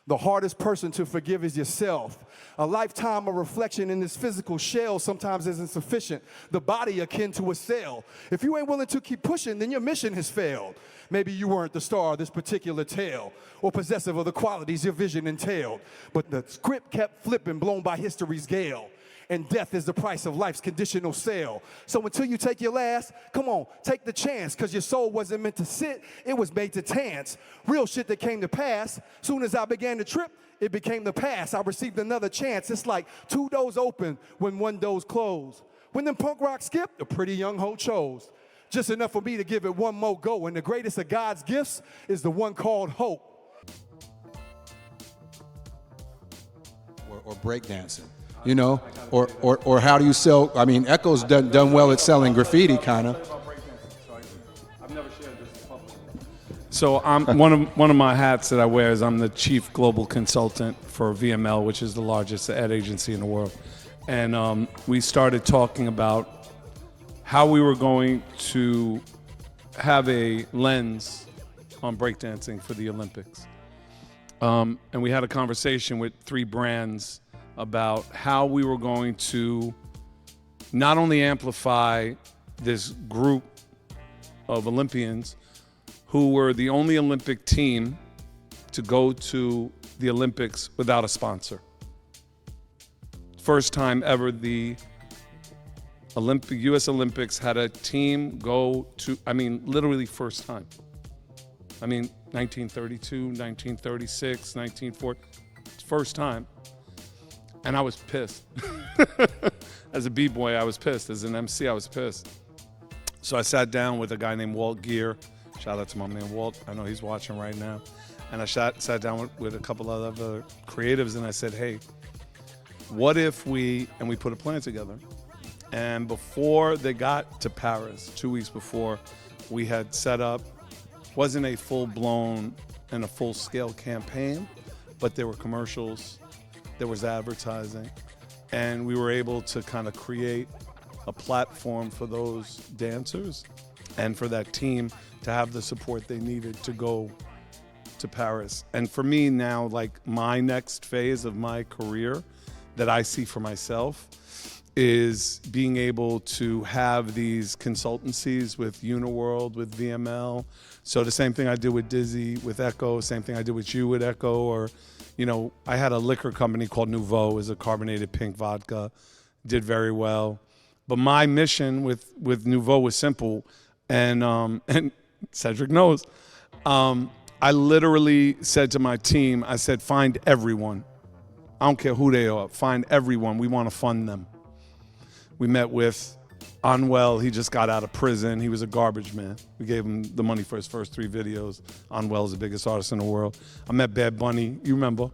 The hardest person to forgive is yourself. A lifetime of reflection in this physical shell sometimes isn't sufficient. The body akin to a cell. If you ain't willing to keep pushing, then your mission has failed. Maybe you weren't the star of this particular tale, or possessive of the qualities your vision entailed. But the script kept flipping, blown by history's gale. And death is the price of life's conditional sale. So until you take your last, come on, take the chance, because your soul wasn't meant to sit, it was made to dance. Real shit that came to pass. Soon as I began to trip, it became the past. I received another chance. It's like two doors open when one door's closed. When them punk rock skipped, a pretty young hoe chose. Just enough for me to give it one more go. And the greatest of God's gifts is the one called hope. Or breakdancing. You know, or how do you sell? I mean, Echo's done well at selling graffiti, kind of. I've never shared this publicly. So I'm one of my hats that I wear is I'm the chief global consultant for VML, which is the largest ad agency in the world, and we started talking about how we were going to have a lens on breakdancing for the Olympics, and we had a conversation with 3 brands about how we were going to not only amplify this group of Olympians who were the only Olympic team to go to the Olympics without a sponsor. First time ever the U.S. Olympics had a team go to, I mean, literally first time. I mean, 1932, 1936, 1940, first time. And I was pissed. As a B-boy, I was pissed. As an MC, I was pissed. So I sat down with a guy named Walt Gear. Shout out to my man Walt. I know he's watching right now. And I sat down with a couple of other creatives, and I said, hey, what if we put a plan together. And before they got to Paris, 2 weeks before, we had set up, wasn't a full-blown and a full-scale campaign, but there were commercials, there was advertising, and we were able to kind of create a platform for those dancers and for that team to have the support they needed to go to Paris. And for me now, like my next phase of my career that I see for myself is being able to have these consultancies with Uniworld, with VML. So the same thing I did with Dizzee, with Echo, same thing I did with you with Echo, or you know, I had a liquor company called Nouveau, it was a carbonated pink vodka, did very well. But my mission with Nouveau was simple, and Cedric knows. I literally said to my team, I said, find everyone. I don't care who they are, find everyone, we want to fund them. We met with Unwell, he just got out of prison. He was a garbage man. We gave him the money for his first 3 videos. Unwell is the biggest artist in the world. I met Bad Bunny, you remember.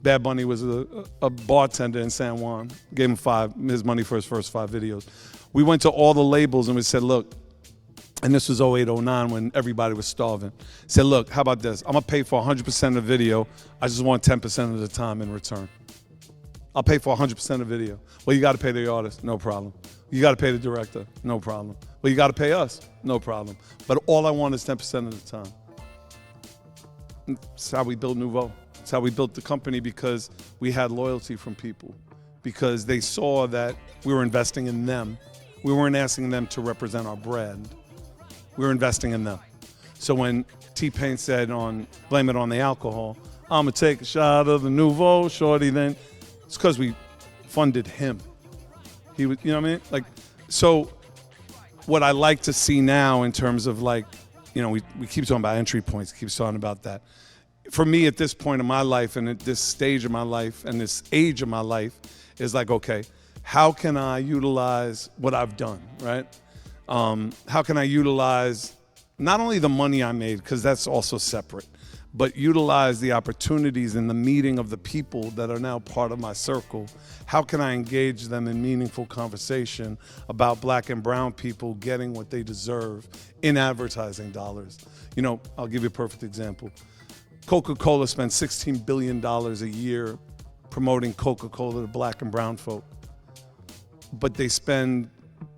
Bad Bunny was a bartender in San Juan. Gave him his money for his first 5 videos. We went to all the labels and we said, look, and this was 08, 09 when everybody was starving. Said, look, how about this? I'm gonna pay for 100% of the video. I just want 10% of the time in return. I'll pay for 100% of video. Well, you gotta pay the artist, no problem. You gotta pay the director, no problem. Well, you gotta pay us, no problem. But all I want is 10% of the time. That's how we built Nouveau. That's how we built the company, because we had loyalty from people, because they saw that we were investing in them. We weren't asking them to represent our brand. We were investing in them. So when T-Pain said blame it on the alcohol, I'm gonna take a shot of the Nouveau, shorty, then it's because we funded him. He was, you know what I mean? Like, so what I like to see now in terms of like, you know, we keep talking about entry points, keep talking about that. For me at this point in my life and at this stage of my life and this age of my life is like, okay, how can I utilize what I've done, right? How can I utilize not only the money I made, because that's also separate, but utilize the opportunities and the meeting of the people that are now part of my circle. How can I engage them in meaningful conversation about Black and brown people getting what they deserve in advertising dollars? You know, I'll give you a perfect example. Coca-Cola spends $16 billion a year promoting Coca-Cola to Black and brown folk, but they spend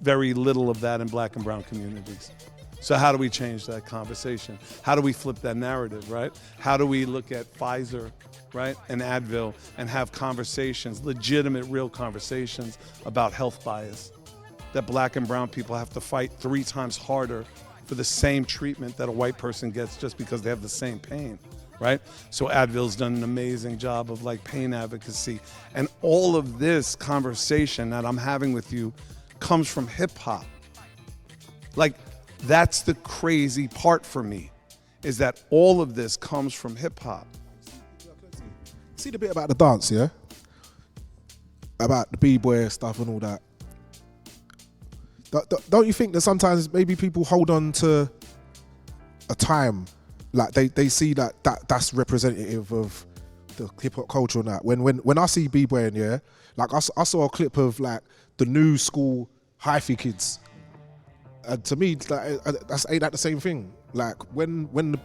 very little of that in Black and brown communities. So how do we change that conversation? How do we flip that narrative, right? How do we look at Pfizer right, and Advil and have conversations, legitimate, real conversations about health bias. That black and brown people have to fight 3 times harder for the same treatment that a white person gets just because they have the same pain, right? So Advil's done an amazing job of like pain advocacy. And all of this conversation that I'm having with you comes from hip hop. Like, that's the crazy part for me, is that all of this comes from hip hop. See the bit about the dance, yeah? About the b-boy stuff and all that. Don't you think that sometimes maybe people hold on to a time, like they see that's representative of the hip hop culture and that. When I see b-boying, yeah, like I saw a clip of like the new school hyphy kids, and to me, like, ain't that the same thing? Like when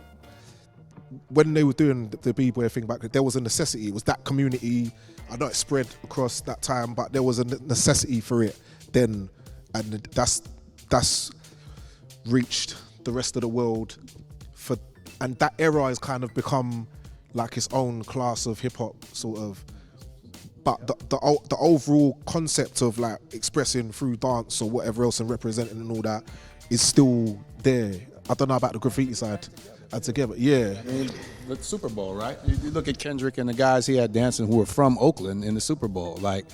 they were doing the b-boy thing back then, there was a necessity. It was that community. I know it spread across that time, but there was a necessity for it then. And that's reached the rest of the world, and that era has kind of become like its own class of hip hop, sort of. But the overall concept of like expressing through dance or whatever else and representing and all that is still there. I don't know about the graffiti side altogether. Yeah. I mean, the Super Bowl, right? You look at Kendrick and the guys he had dancing who were from Oakland in the Super Bowl, like.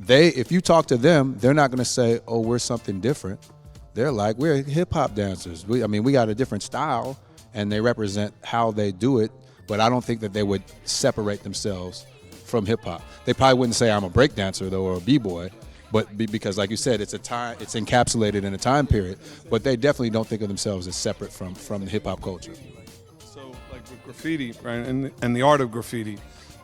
If you talk to them, they're not gonna say, oh, we're something different. They're like, we're hip hop dancers. We got a different style and they represent how they do it, but I don't think that they would separate themselves from hip hop. They probably wouldn't say I'm a break dancer though, or a b-boy, but because like you said, it's encapsulated in a time period, but they definitely don't think of themselves as separate from the hip hop culture. So like with graffiti, right, and the art of graffiti,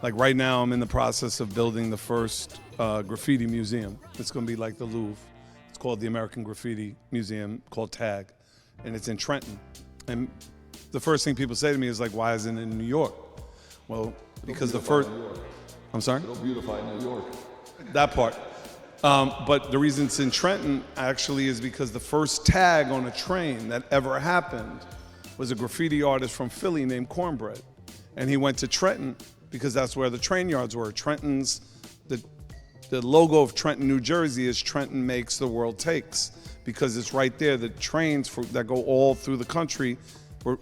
like right now I'm in the process of building the first graffiti museum. It's going to be like the Louvre. It's called the American Graffiti Museum, called TAG, and it's in Trenton. And the first thing people say to me is like, why isn't it in New York? Well, because the first, I'm sorry? It'll beautify New York. That part. But the reason it's in Trenton actually is because the first tag on a train that ever happened was a graffiti artist from Philly named Cornbread. And he went to Trenton because that's where the train yards were. Trenton's, the logo of Trenton, New Jersey is Trenton makes, the world takes, because it's right there. The trains that go all through the country,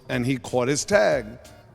and he caught his tag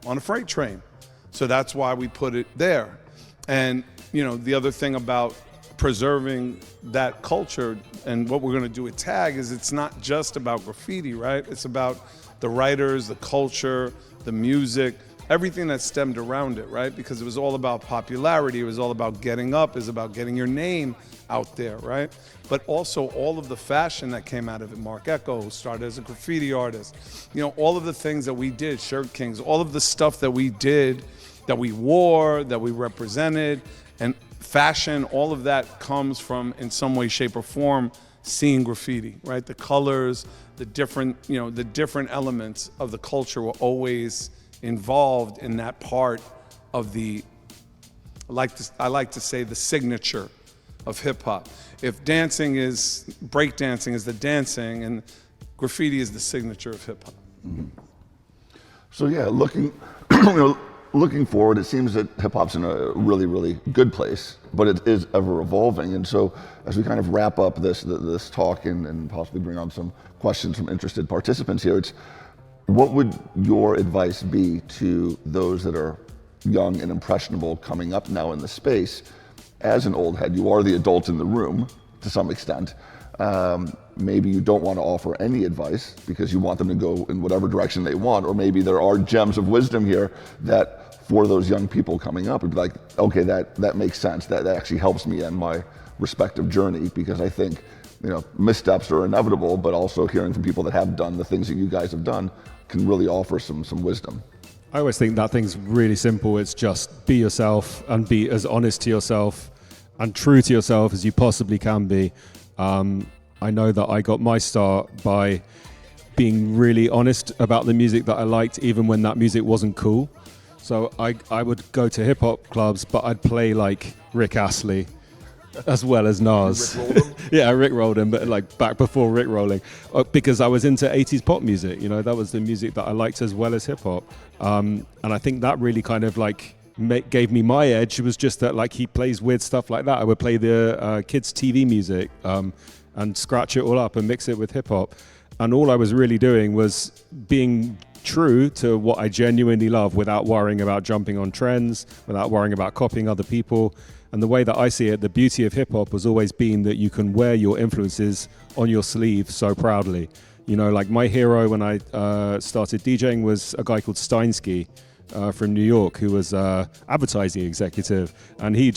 on a freight train. So that's why we put it there. And you know, the other thing about preserving that culture and what we're gonna do with TAG is it's not just about graffiti, right? It's about the writers, the culture, the music, everything that stemmed around it, right? Because it was all about popularity, it was all about getting up, it was about getting your name out there, right? But also all of the fashion that came out of it. Mark Echo, who started as a graffiti artist, you know, all of the things that we did, Shirt Kings, all of the stuff that we did, that we wore, that we represented, and fashion, all of that comes from, in some way, shape, or form, seeing graffiti, right? The colors, the different elements of the culture were always involved in that part of the, I like to say, the signature of hip hop. If dancing is, breakdancing is the dancing, and graffiti is the signature of hip hop. Mm-hmm. So yeah, looking forward, it seems that hip hop's in a really, really good place, but it is ever evolving. And so as we kind of wrap up this talk and possibly bring on some questions from interested participants here, what would your advice be to those that are young and impressionable coming up now in the space? As an old head, you are the adult in the room to some extent. Maybe you don't want to offer any advice because you want them to go in whatever direction they want, or maybe there are gems of wisdom here that for those young people coming up would be like, okay, that makes sense. That actually helps me in my respective journey, because I think, you know, missteps are inevitable, but also hearing from people that have done the things that you guys have done can really offer some wisdom. I always think that thing's really simple. It's just be yourself and be as honest to yourself and true to yourself as you possibly can be. I know that I got my start by being really honest about the music that I liked, even when that music wasn't cool. So I would go to hip hop clubs, but I'd play like Rick Astley as well as Nas. Yeah, I Rickrolled him, but like back before Rickrolling, because I was into 80s pop music. You know, that was the music that I liked as well as hip hop. And I think that really kind of like gave me my edge was just that, like, he plays weird stuff like that. I would play the kids' TV music and scratch it all up and mix it with hip hop. And all I was really doing was being true to what I genuinely love without worrying about jumping on trends, without worrying about copying other people. And the way that I see it, the beauty of hip hop has always been that you can wear your influences on your sleeve so proudly. You know, like my hero when I started DJing was a guy called Steinsky from New York, who was advertising executive, and he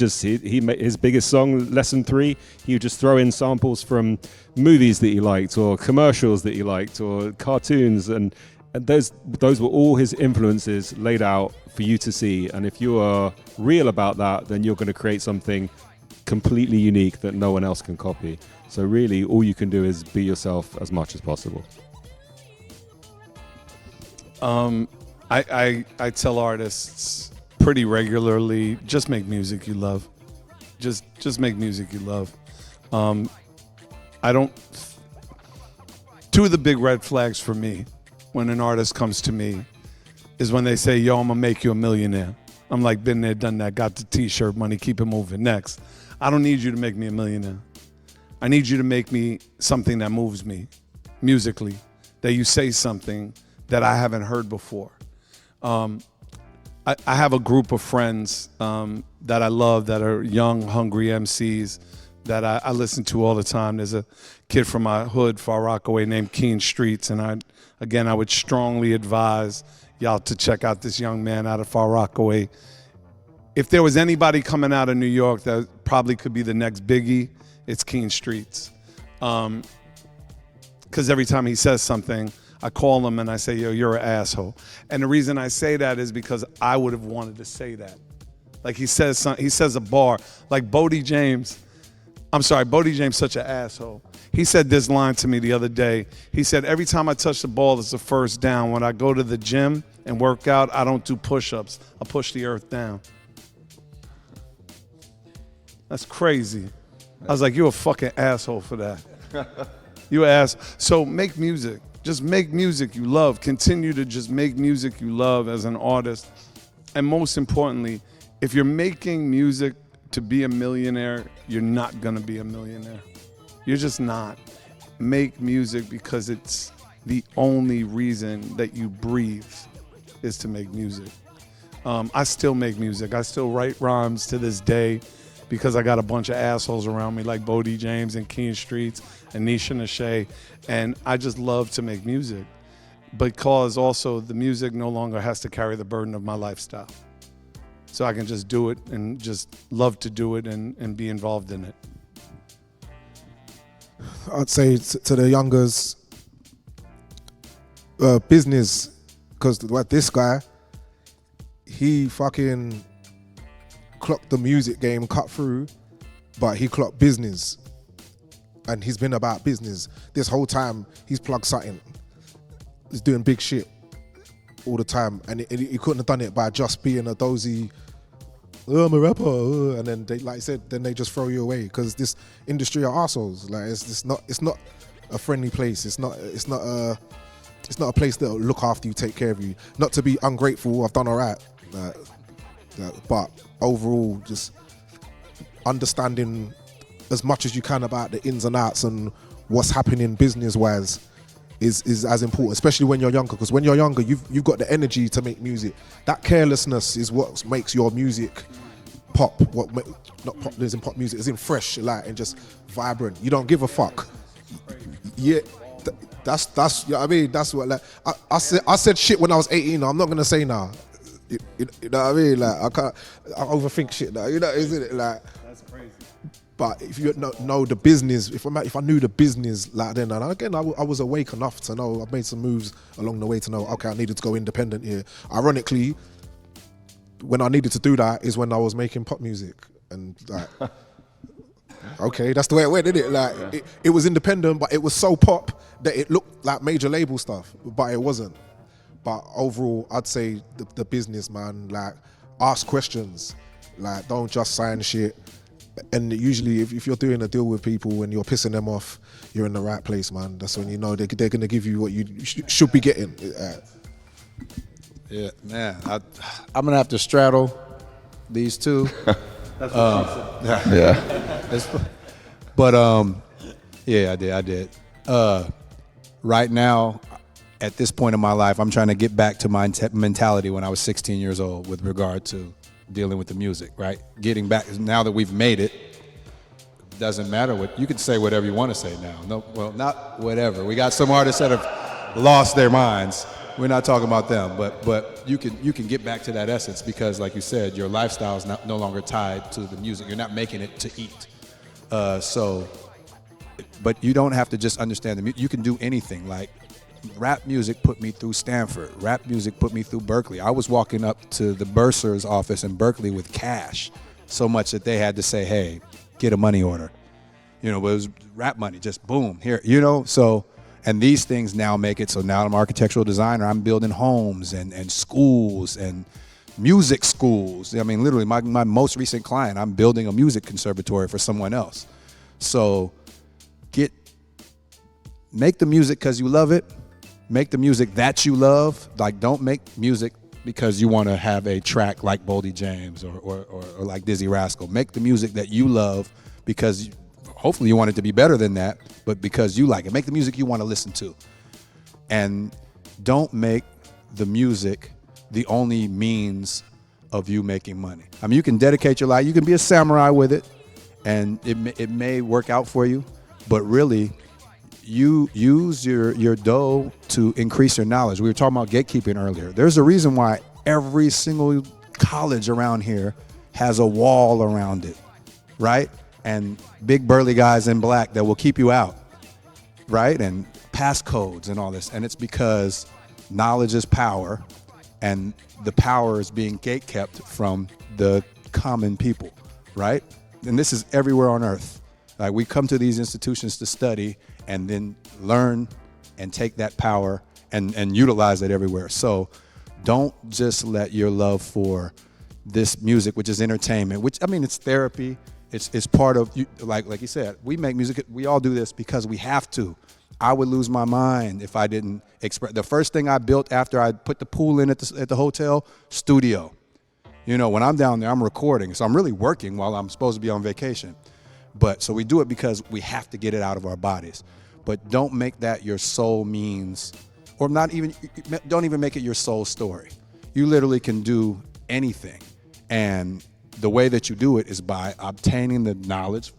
made his biggest song, Lesson 3. He would just throw in samples from movies that he liked, or commercials that he liked, or cartoons, and those were all his influences laid out for you to see. And if you are real about that, then you're going to create something completely unique that no one else can copy. So really, all you can do is be yourself as much as possible. I tell artists pretty regularly, just make music you love. Just make music you love. Two of the big red flags for me when an artist comes to me is when they say, yo, I'm gonna make you a millionaire. I'm like, been there, done that, got the t-shirt money, keep it moving. Next. I don't need you to make me a millionaire. I need you to make me something that moves me musically, that you say something that I haven't heard before. I have a group of friends that I love that are young, hungry MCs that I listen to all the time. There's a kid from my hood, Far Rockaway, named Keen Streets, and I would strongly advise y'all to check out this young man out of Far Rockaway. If there was anybody coming out of New York that probably could be the next Biggie, it's Keen Streets. Because every time he says something, I call him and I say, yo, you're an asshole. And the reason I say that is because I would have wanted to say that. Like he says a bar, like Bodie James. I'm sorry, Bodie James, such an asshole. He said this line to me the other day. He said, every time I touch the ball, it's a first down. When I go to the gym and work out, I don't do push-ups. I push the earth down. That's crazy. I was like, you're a fucking asshole for that. You ass. So make music. Just make music you love. Continue to just make music you love as an artist. And most importantly, if you're making music to be a millionaire, you're not gonna be a millionaire. You're just not. Make music because it's the only reason that you breathe is to make music. I still make music. I still write rhymes to this day because I got a bunch of assholes around me like Bodie James and Keen Streets and Nisha Nashe, and I just love to make music because also the music no longer has to carry the burden of my lifestyle. So I can just do it and just love to do it and be involved in it. I'd say to the youngers, business, because this guy, he fucking clocked the music game, cut through, but he clocked business. And he's been about business. This whole time, he's plugged something. He's doing big shit all the time. And he couldn't have done it by just being a dozy, oh, I'm a rapper. And then, like I said, then they just throw you away. Because this industry are arseholes. Like, it's not a friendly place. It's not a place that'll look after you, take care of you. Not to be ungrateful, I've done all right. But overall, just understanding as much as you can about the ins and outs and what's happening business-wise is as important, especially when you're younger. Because when you're younger, you've got the energy to make music. That carelessness is what makes your music pop. Not pop is in pop music, is in fresh, like, and just vibrant. You don't give a fuck. Yeah. That's you know what I mean. That's what, like, I said shit when I was 18. I'm not gonna say now. You know what I mean? Like, I overthink shit now. You know, isn't it? Like, that's crazy. But if you know the business, if I knew the business, like, then, and again, I was awake enough to know. I made some moves along the way to know, okay, I needed to go independent here. Ironically, when I needed to do that is when I was making pop music, and like. Okay, that's the way it went, didn't it? Like, it was independent, but it was so pop that it looked like major label stuff, but it wasn't. But overall, I'd say the business, man, like, ask questions. Like, don't just sign shit. And usually, if you're doing a deal with people and you're pissing them off, you're in the right place, man. That's when you know they're going to give you what you should be getting. Yeah, man, I'm going to have to straddle these two. Yeah. But yeah, I did. Right now, at this point in my life, I'm trying to get back to my mentality when I was 16 years old with regard to dealing with the music, right? Getting back, now that we've made it, doesn't matter what, you can say whatever you want to say now. No, well, not whatever. We got some artists that have lost their minds. We're not talking about them, but you can get back to that essence because, like you said, your lifestyle is no longer tied to the music. You're not making it to eat. But you don't have to just understand the music. You can do anything. Like rap music put me through Stanford. Rap music put me through Berkeley. I was walking up to the bursar's office in Berkeley with cash, so much that they had to say, "Hey, get a money order." You know, but it was rap money, just boom, here, you know? So, and these things now make it, so now I'm an architectural designer. I'm building homes and schools and music schools. I mean, literally, my most recent client, I'm building a music conservatory for someone else. So, make the music because you love it. Make the music that you love. Like, don't make music because you want to have a track like Boldy James or like Dizzee Rascal. Make the music that you love because hopefully you want it to be better than that, but because you like it. Make the music you want to listen to. And don't make the music the only means of you making money. I mean, you can dedicate your life. You can be a samurai with it, and it may work out for you, but really, you use your dough to increase your knowledge. We were talking about gatekeeping earlier. There's a reason why every single college around here has a wall around it, right? And big burly guys in black that will keep you out, right? And passcodes and all this. And it's because knowledge is power, and the power is being gatekept from the common people, right? And this is everywhere on earth. Like, we come to these institutions to study and then learn and take that power and utilize it everywhere. So don't just let your love for this music, which is entertainment, which, I mean, it's therapy. It's part of, like you said, we make music, we all do this because we have to. I would lose my mind if I didn't express. The first thing I built after I put the pool in at the hotel, studio. You know, when I'm down there, I'm recording. So I'm really working while I'm supposed to be on vacation. But so we do it because we have to get it out of our bodies. But don't make that your sole means, or don't even make it your sole story. You literally can do anything. And the way that you do it is by obtaining the knowledge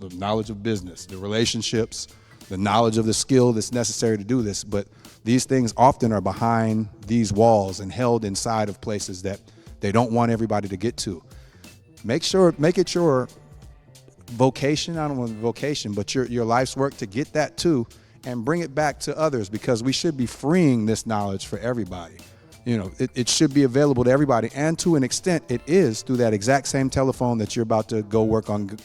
of business, the relationships, the knowledge of the skill that's necessary to do this. But these things often are behind these walls and held inside of places that they don't want everybody to get to. Make it your vocation, I don't want vocation, but your life's work to get that too and bring it back to others, because we should be freeing this knowledge for everybody. You know, it should be available to everybody, and to an extent it is through that exact same telephone that you're about to go work on,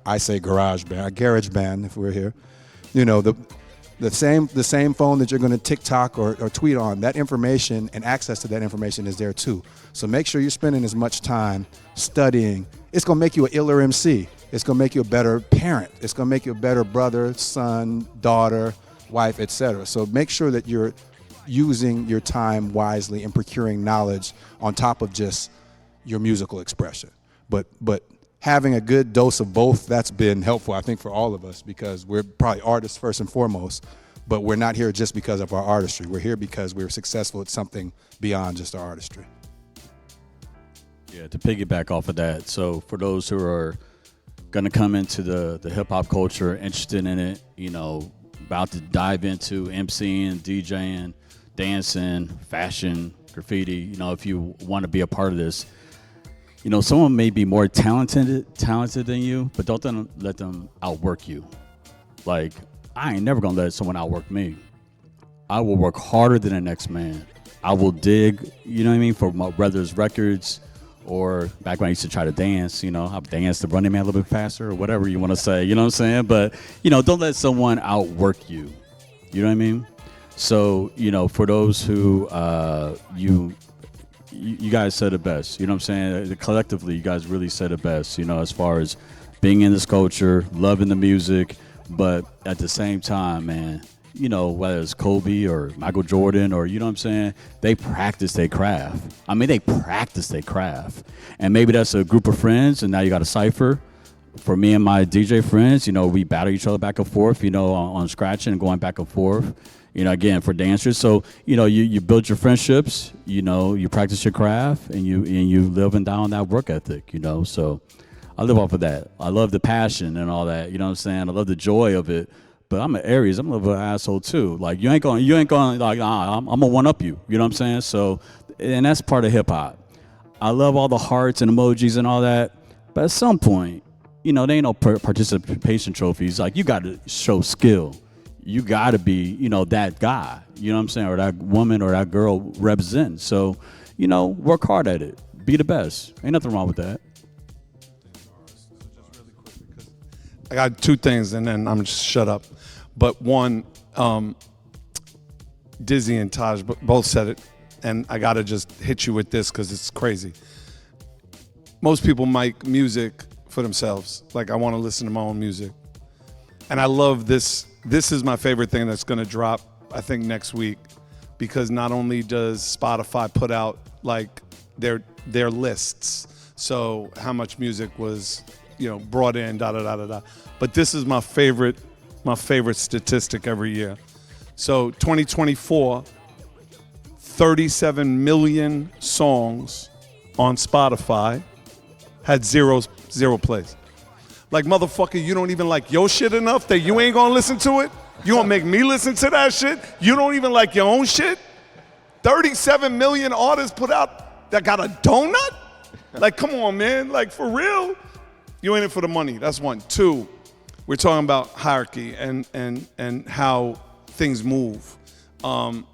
I say GarageBand if we're here. You know, the same phone that you're going to TikTok or tweet on, that information and access to that information is there too. So make sure you're spending as much time studying. It's going to make you an iller MC. It's going to make you a better parent. It's going to make you a better brother, son, daughter, wife, etc. So make sure that you're using your time wisely and procuring knowledge on top of just your musical expression. But having a good dose of both, that's been helpful, I think, for all of us, because we're probably artists first and foremost, but we're not here just because of our artistry. We're here because we're successful at something beyond just our artistry. Yeah, to piggyback off of that, so for those who are going to come into the hip-hop culture, interested in it, you know, about to dive into MCing, DJing, dancing, fashion, graffiti, you know, if you want to be a part of this, you know, someone may be more talented than you, but don't let them outwork you. Like, I ain't never gonna let someone outwork me. I will work harder than the next man. I will dig, you know what I mean, for my brother's records, or back when I used to try to dance, you know, I've danced the Running Man a little bit faster, or whatever you want to say, you know what I'm saying? But, you know, don't let someone outwork you. You know what I mean? So, you know, for those who you guys said it best, you know what I'm saying? Collectively, you guys really said it best, you know, as far as being in this culture, loving the music, but at the same time, man, you know, whether it's Kobe or Michael Jordan or, you know what I'm saying, they practice their craft. I mean, they practice their craft. And maybe that's a group of friends, and now you got a cypher. For me and my DJ friends, you know, we battle each other back and forth, you know, on scratching and going back and forth, you know, again, for dancers. So, you know, you build your friendships, you know, you practice your craft, and you live and die on that work ethic, you know. So I live off of that. I love the passion and all that, you know what I'm saying? I love the joy of it. But I'm an Aries. I'm a little bit of an asshole too. Like you ain't going like, I'm gonna one up you. You know what I'm saying? So, and that's part of hip hop. I love all the hearts and emojis and all that. But at some point, you know, there ain't no participation trophies. Like you got to show skill. You got to be, you know, that guy. You know what I'm saying? Or that woman or that girl represent. So, you know, work hard at it. Be the best. Ain't nothing wrong with that. I got two things, and then I'm just shut up. But one, Dizzee and Taj both said it, and I gotta just hit you with this because it's crazy. Most people make music for themselves. Like, I want to listen to my own music, and I love this. This is my favorite thing that's gonna drop, I think, next week, because not only does Spotify put out like their lists, so how much music was, you know, brought in, but this is my favorite statistic every year. So 2024, 37 million songs on Spotify had zero plays. Like, motherfucker, you don't even like your shit enough that you ain't gonna listen to it? You gonna make me listen to that shit? You don't even like your own shit? 37 million artists put out that got a donut? Like, come on, man, like, for real? You in it for the money, that's one. Two, we're talking about hierarchy and how things move. I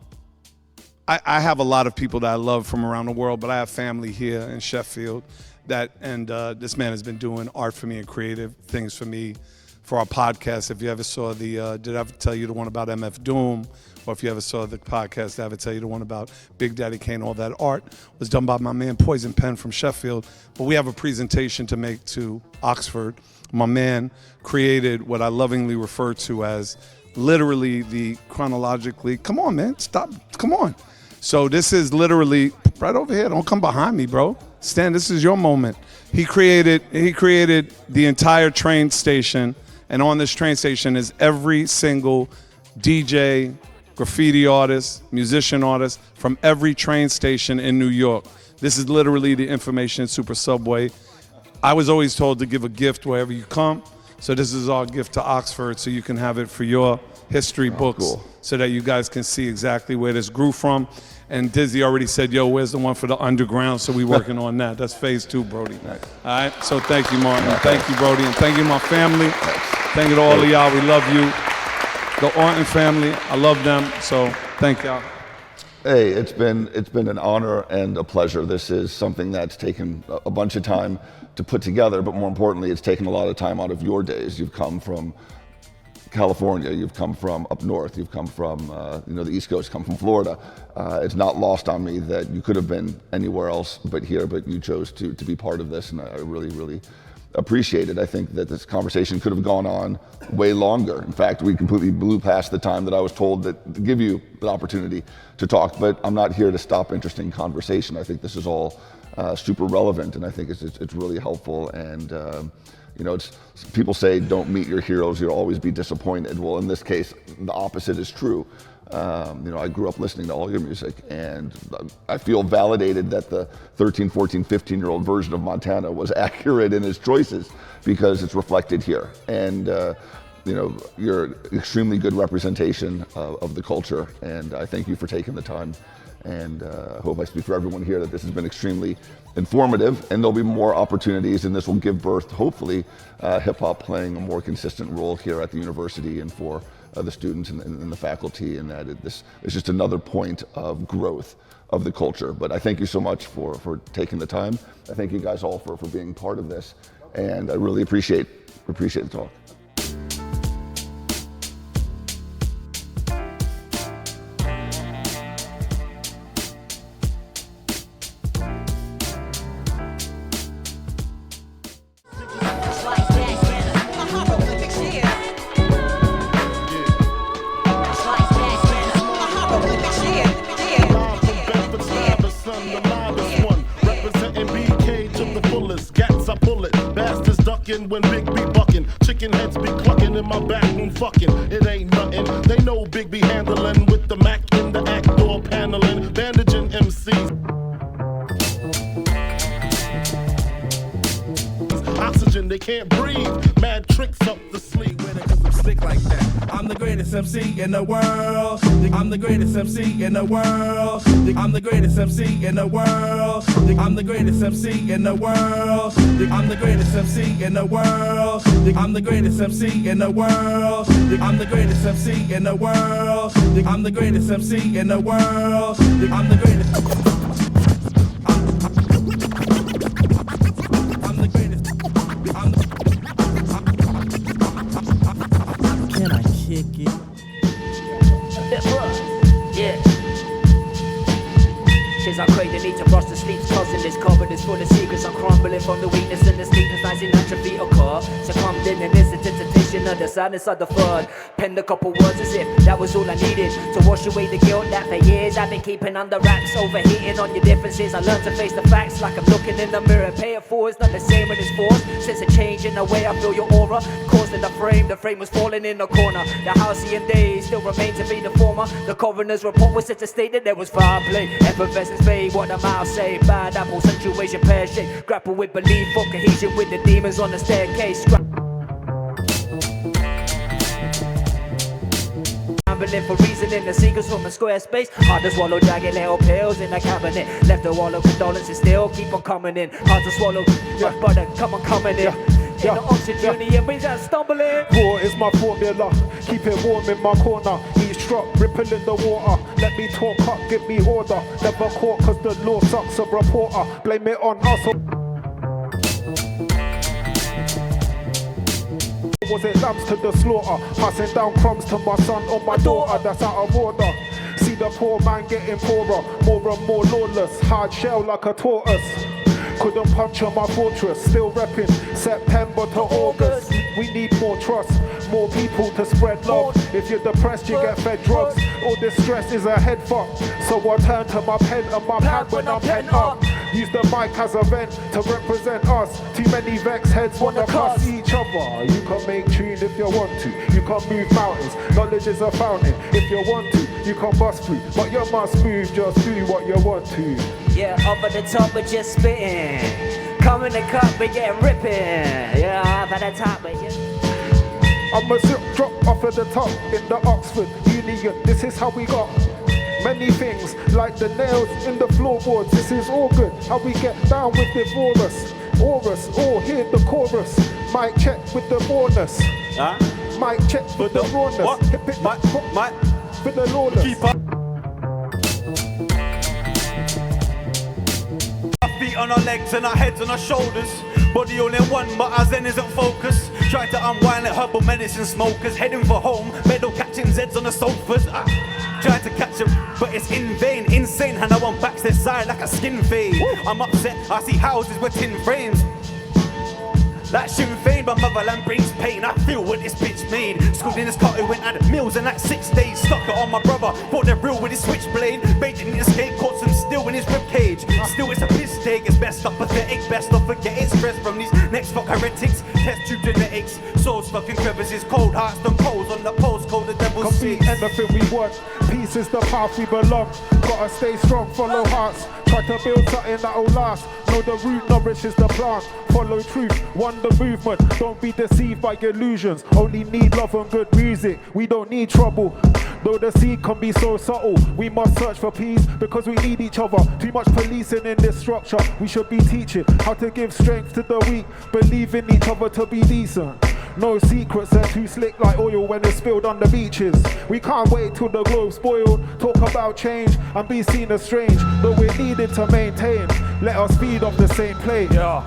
have a lot of people that I love from around the world, but I have family here in Sheffield this man has been doing art for me and creative things for me for our podcast. If you ever saw Did I Ever Tell You the one about MF Doom? Or if you ever saw the podcast, Did I Ever Tell You the one about Big Daddy Kane? All that art was done by my man Poison Pen from Sheffield. But we have a presentation to make to Oxford. My man created what I lovingly refer to as literally the chronologically, come on, man, stop, come on. So this is literally right over here. Don't come behind me, bro. Stan, this is your moment. He created the entire train station, and on this train station is every single DJ, graffiti artist, musician artist from every train station in New York. This is literally the information super subway. I was always told to give a gift wherever you come. So this is our gift to Oxford, so you can have it for your history books, cool. So that you guys can see exactly where this grew from. And Dizzee already said, yo, where's the one for the underground? So we working on that. That's phase 2, Brody. Nice. All right, so thank you, Martin. Thank you, Brody. And thank you, my family. Thank you to all of y'all. We love you. The Orton family, I love them. So thank y'all. Hey, it's been an honor and a pleasure. This is something that's taken a bunch of time to put together, but more importantly, it's taken a lot of time out of your days. You've come from California, you've come from up north, you've come from the East Coast, come from Florida. It's not lost on me that you could have been anywhere else but here, but you chose to be part of this, and I really, really appreciate it. I think that this conversation could have gone on way longer. In fact, we completely blew past the time that I was told to give you the opportunity to talk, but I'm not here to stop interesting conversation. I think this is all super relevant, and I think it's really helpful. And people say don't meet your heroes, you'll always be disappointed. Well, in this case, the opposite is true. I grew up listening to all your music, and I feel validated that the 13, 14, 15-year-old version of Montana was accurate in his choices because it's reflected here. And you're an extremely good representation of the culture, and I thank you for taking the time. And I hope I speak for everyone here that this has been extremely informative, and there'll be more opportunities, and this will give birth to, hopefully, hip-hop playing a more consistent role here at the university and for the students and the faculty, and that this is just another point of growth of the culture. But I thank you so much for taking the time. I thank you guys all for being part of this, and I really appreciate the talk. ducking when Big B bucking. Chicken heads be clucking in my back room fucking. It ain't nothing. They know Big B handling with the Mac in the act door paneling, bandaging MCs. Oxygen, they can't breathe. Mad tricks up the sleeve. Cause I'm slick like that. I'm the greatest MC in the world. I'm the greatest MC in the world. I'm the greatest MC in the world. I'm the greatest MC in the world. I'm the greatest MC in the world. I'm the greatest MC in the world. I'm the greatest MC in the world. I'm the greatest MC in the world. I'm the greatest. Can I kick it? Yeah. Shits I crave the need to brush the sleeps, causing this cupboard is full of secrets. I'm crumbling from the weakness and the sleepness, nice in atrophy occur. Succumbed in an instant to temptation of the sadness of the flood. Penned a couple words as if that was all I needed to wash away the guilt that for years I've been keeping under wraps. Overheating on your differences, I learned to face the facts like I'm looking in the mirror. Pay it forward, it's not the same when it's forced. Sense a change in the way I feel your aura, causing the frame was falling in the corner. The halcyon days still remain to be the former. The coroner's report was set to state that there was foul play. Effervescence fade, what the mouth say. Bad apple situation pear-shaped. Grapple with belief for cohesion with the demons on the staircase. Scrambling for reasoning, the secrets from a square space. Hard to swallow, dragging little pills in a cabinet. Left a wall of condolences, still keep on coming in. Hard to swallow, brother, come on coming in. In the oxygen, and we just stumbling. Raw is my formula, keep it warm in my corner. Each drop, ripple in the water. Let me talk up, give me order. Never caught cause the law sucks a reporter. Blame it on us. Was it lambs to the slaughter? Passing down crumbs to my son or my daughter. That's out of order. See the poor man getting poorer, more and more lawless. Hard shell like a tortoise. Couldn't punch on my fortress, still repping September to August. We need more trust, more people to spread love. If you're depressed, you get fed drugs. All this stress is a head fuck. So I turn to my pen and my pad when I'm pent up. Use the mic as a vent to represent us. Too many vex heads wanna cuss each other. You can make tune if you want to. You can move mountains. Knowledge is a fountain. If you want to, you can bust through. But you must move, just do what you want to. Yeah, over the top, but just spitting. Come in the cup, but get ripping. Yeah, over the top, but just. I'm a zip drop off of the top in the Oxford Union. This is how we got many things, like the nails in the floorboards. This is all good, how we get down with the Aurus, hear the chorus. Mic check with the rawness. Mic check with the rawness. What? Hip it, Mic with the lawless. Keep up. Our feet on our legs and our heads on our shoulders. Body all in one, but our zen isn't focused. Try to unwind like herbal medicine smokers. Heading for home, medal catching Zeds on the sofas. Try to catch them, but it's in vain. Insane, and I want backs that side like a skin fade. I'm upset, I see houses with tin frames. Like Sinn Féin, but motherland brings pain. I feel what this bitch made. Schooled in this car who went out of meals in like 6 days. Stuck it on my brother, thought they're real with his switchblade. Bait didn't escape, caught some steel in his ribcage. Still it's a mistake, it's best up pathetic. Best not forget it's stress from these next fuck heretics. Test tube genetics, souls stuck in crevices. Cold hearts done coals on the postcode, the devil's complete anything we want. Peace is the path we belong. Gotta stay strong, follow hearts. Try to build something that'll last. Know the root nourishes the plant. Follow truth, wonder movement. Don't be deceived by illusions. Only need love and good music. We don't need trouble. Though the seed can be so subtle, we must search for peace because we need each other. Too much policing in this structure. We should be teaching how to give strength to the weak. Believe in each other to be decent. No secrets, they're too slick like oil when it's spilled on the beaches. We can't wait till the globe's spoiled. Talk about change and be seen as strange. Though we're needed to maintain. Let us feed off the same plate. Yeah.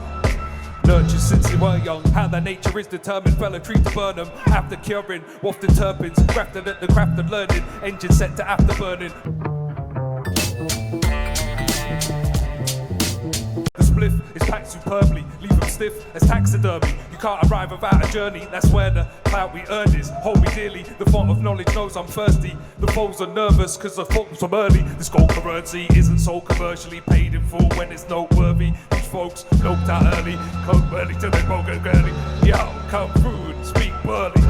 Nurtured since you were young, how their nature is determined. Fell a tree to burn them, after curing, wafted terpenes, grafted at the craft of learning, engine set to afterburning. spliff is packed superbly, leave them stiff as taxidermy. You can't arrive without a journey, that's where the clout we earned is. Hold me dearly, the font of knowledge knows I'm thirsty. The foes are nervous cause the folks from early. This gold currency isn't so commercially paid in full when it's noteworthy. These folks loped out early, come early till they broke it girly. Yo, come through and speak burly.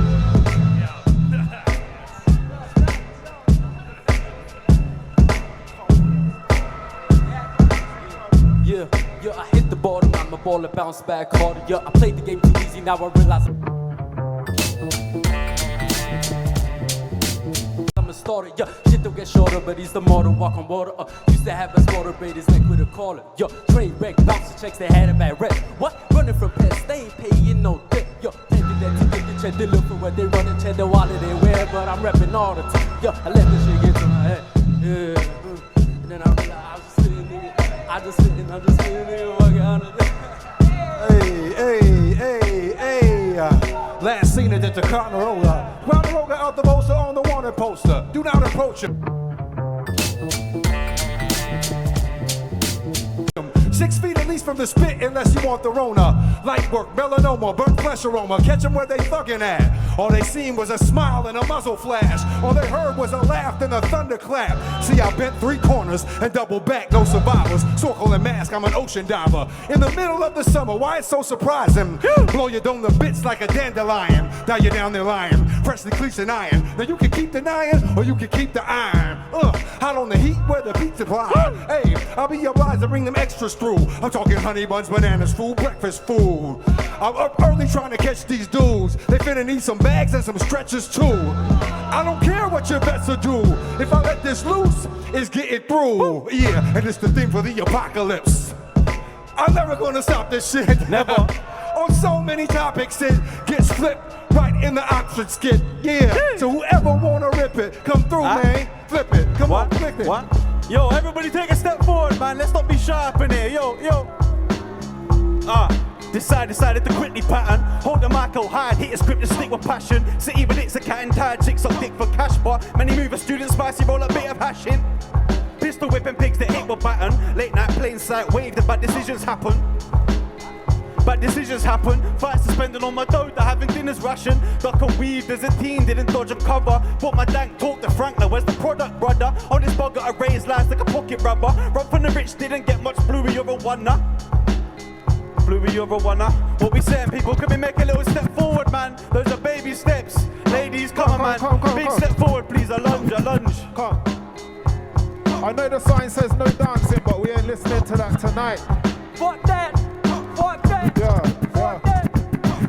Yeah, I hit the bottom, I'm a baller, bounce back harder. Yeah, I played the game too easy, now I realize I'm a starter. Yeah, shit don't get shorter, but he's the model, walk on water. Used to have a smarter braid, his neck with a collar. Yo, train wreck, bouncer checks, they had a bad rep. What? Running from pests, they ain't paying no debt. Yo, taking that to get the check, they look for what they running, check the wallet they wear, but I'm repping all the time. Yo, I let this shit get to my head. Yeah, and then I realized I was just sitting there. I'm just sitting there, walking out of Hey. Last seen it at the Corolla. Round the road out the poster on the wanted poster. Do not approach him. 6 feet at least from the spit unless you want the Rona. Light work, melanoma, burnt flesh aroma. Catch them where they thuggin' at. All they seen was a smile and a muzzle flash. All they heard was a laugh and a thunderclap. See, I bent 3 corners and doubled back, no survivors. Circle and mask, I'm an ocean diver. In the middle of the summer, why it's so surprising? Blow your dome to bits like a dandelion. Now you're down there lying, freshly cleats and iron. Now you can keep denying or you can keep the iron. Hot on the heat where the beats apply. Hey, I'll be obliged to bring them extras through. I'm talking honey buns, bananas, food, breakfast food. I'm up early trying to catch these dudes. They finna need some bags and some stretchers too. I don't care what your vets will do. If I let this loose, it's getting through. Yeah, and it's the theme for the apocalypse. I'm never gonna stop this shit. Never. On so many topics, it gets flipped right in the option skit. Yeah, so whoever wanna rip it, come through, man. Flip it, come on, flip it. What? Yo, everybody take a step forward, man. Let's not be shy up in here. Yo. Decided to quickly pattern. Hold the mic out high, hit a script and stick with passion. City with it's a cat and tied chicks on dick for cash bar. Many move a student spicy, roll a bit of hashing. Pistol whipping pigs that hit with baton. Late night plain sight wave, the bad decisions happen. Fights suspended on my dough, they're having dinner's ration. Duck and weave, there's a team, didn't dodge a cover. Bought my dank, talk to Frank, now where's the product, brother? On this bug got a raised lines like a pocket rubber. Run from the rich, didn't get much bluey, you're a winner. What we saying, people, can we make a little step forward, man? Those are baby steps. Ladies, come on, man. Big step forward, please, a lunge. Come. I know the sign says no dancing, but we ain't listening to that tonight. Fuck that. Yeah.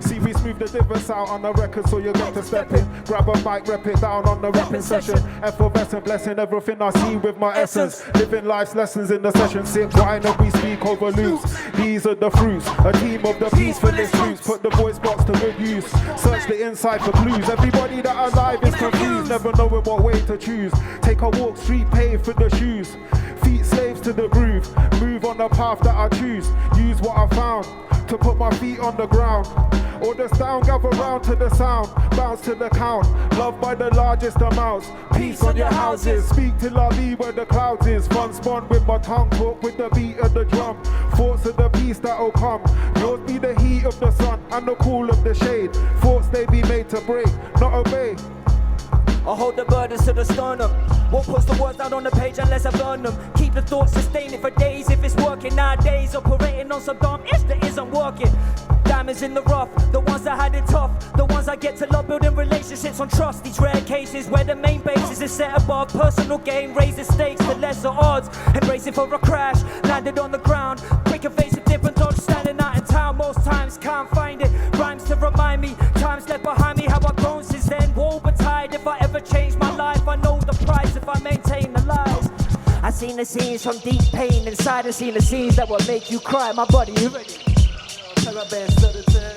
See, we smooth the divots out on the record, so you get to step in. Grab a mic, rep it down on the rapping session. Effervescent blessing everything I see with my essence. Living life's lessons in the session. Sip wine and we speak over loops. These are the fruits. A team of the peacefulest troops. Put the voice box to good use. Search the inside for clues. Everybody that alive is confused. Never knowing what way to choose. Take a walk, street paved for the shoes. Feet slaves to the groove. Move on the path that I choose. Use what I found to put my feet on the ground. Or just down, gather round to the sound. Bounce to the count. Love by the largest amounts. Peace on your houses. Speak till I leave where the clouds is. Fun spun with my tongue. Talk with the beat of the drum. Thoughts of the peace that'll come. Yours be the heat of the sun and the cool of the shade. Thoughts they be made to break, not obey. I hold the burdens to the sternum. Won't post the words out on the page unless I've learned them. Keep the thoughts sustaining for days if it's working nowadays. Operating on some dumb ish that isn't working. Diamonds in the rough, the ones that had it tough. The ones I get to love, building relationships on trust. These rare cases where the main basis is set above personal gain, raises stakes to lesser odds. And racing for a crash, landed on the ground. Quick evasive dip and dodge, standing out in town. Most times can't find it. Rhymes to remind me, times left behind me. How I've grown since then, woe betide. If I ever change my life, I know the price if I maintain the lies. I seen the scenes from deep pain inside. I seen the scenes that will make you cry. My buddy, you ready? Taliban stood a turn.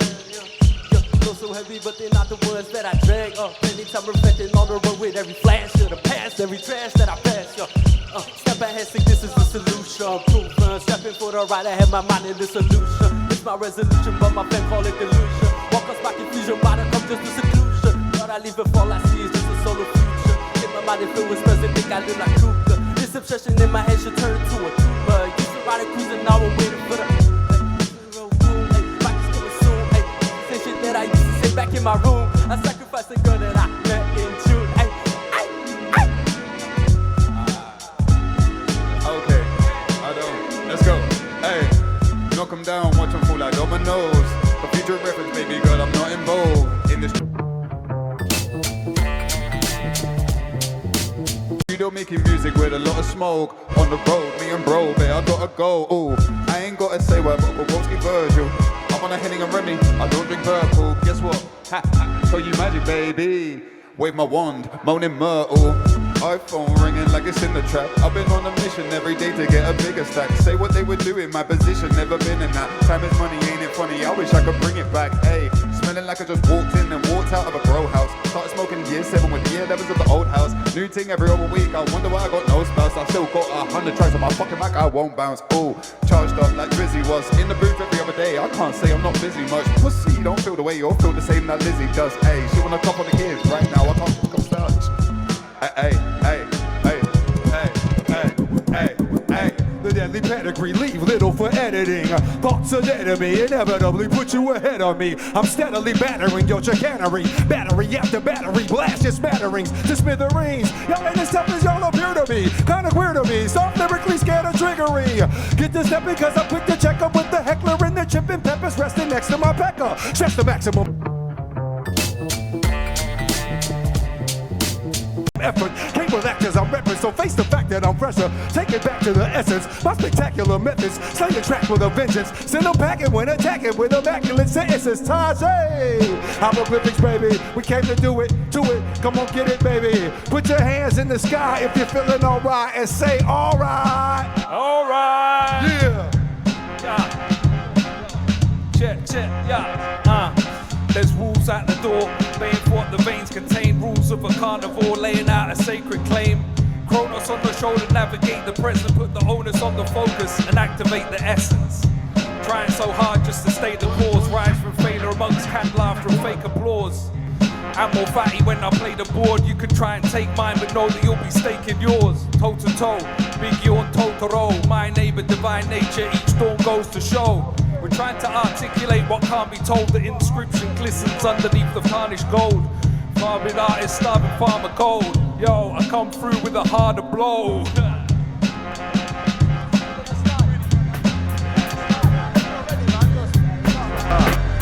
Feel so heavy, but they're not the ones that I drag. Anytime reflecting on the road with every flash of the past, every trash that I pass. Step ahead, think this is the solution. Proof, stepping for the right, I have my mind in the solution. It's my resolution, but my fan call it delusion. Walk us by confusion, by the come just the seclusion. But I leave it all I see is just a solar future. Get my mind influence, doesn't think I live like Kruger. This obsession in my head should turn to a tumor. Used to ride a cruiser, now I'm waiting for the back in my room. I sacrifice the girl that I met in June. Ay, ay, ay. Okay, I don't. Let's go. Hey, knock 'em down, watch 'em fall like dominoes. For future reference, baby girl, I'm not involved in this. Studio making music with a lot of smoke on the road. Me and bro, babe, I gotta go. Ooh, I ain't gotta say what about Bobrovsky Virgil. I'm on a Henning and Remy. I don't drink purple. Guess what? Ha ha. Show you magic, baby. Wave my wand, moaning myrtle. iPhone ringing like it's in the trap. I've been on a mission every day to get a bigger stack. Say what they would do in my position, never been in that. Time is money, ain't it funny? I wish I could bring it back. Hey, smelling like I just walked in and walked out of a bro house. Started smoking year 7 with year 11s of the old house. New thing every other week. I wonder why I got no spouse. I still got 100 tracks on my fucking Mac. I won't bounce. Ooh, charged up like Dizzee was in the booth every other day. I can't say I'm not busy much. Pussy, don't feel the way you'll feel the same that Lizzie does. Hey, she wanna top on the kids right now. I can't fuck up Serch. Hey, hey, hey, hey, hey, hey, hey. The deadly pedigree, leave little for editing. Thoughts are dead of me, inevitably put you ahead of me. I'm steadily battering your chicanery. Battery after battery, blast your smatterings to smithereens. Y'all ain't as tough as y'all appear to be. Kinda queer to me, soft lyrically scared of triggery. Get this step because I'm quick to check up with the heckler and the chip and peppers resting next to my pecker. Stress the maximum effort, cable actors I'm repping, so face the fact that I'm fresher. Take it back to the essence, my spectacular methods. Slay the track with a vengeance, send them packing when attacking with immaculate sentences. Tajai, hieroglyphics, baby, we came to do it, come on get it, baby. Put your hands in the sky if you're feeling alright and say alright. Alright. Yeah. Check, yeah. There's rules at the door, baying for what the veins contain. Rules of a carnivore, laying out a sacred claim. Chronos on the shoulder, navigate the present, put the onus on the focus and activate the essence. Trying so hard just to stay the course, rise from failure amongst canned laughter and fake applause. I'm more fatty when I play the board. You can try and take mine, but know that you'll be staking yours. Toe to toe, Biggie on Totoro. My neighbor, divine nature, each dawn goes to show. We're trying to articulate what can't be told. The inscription glistens underneath the tarnished gold. Farming artist, starving farmer cold. Yo, I come through with a harder blow.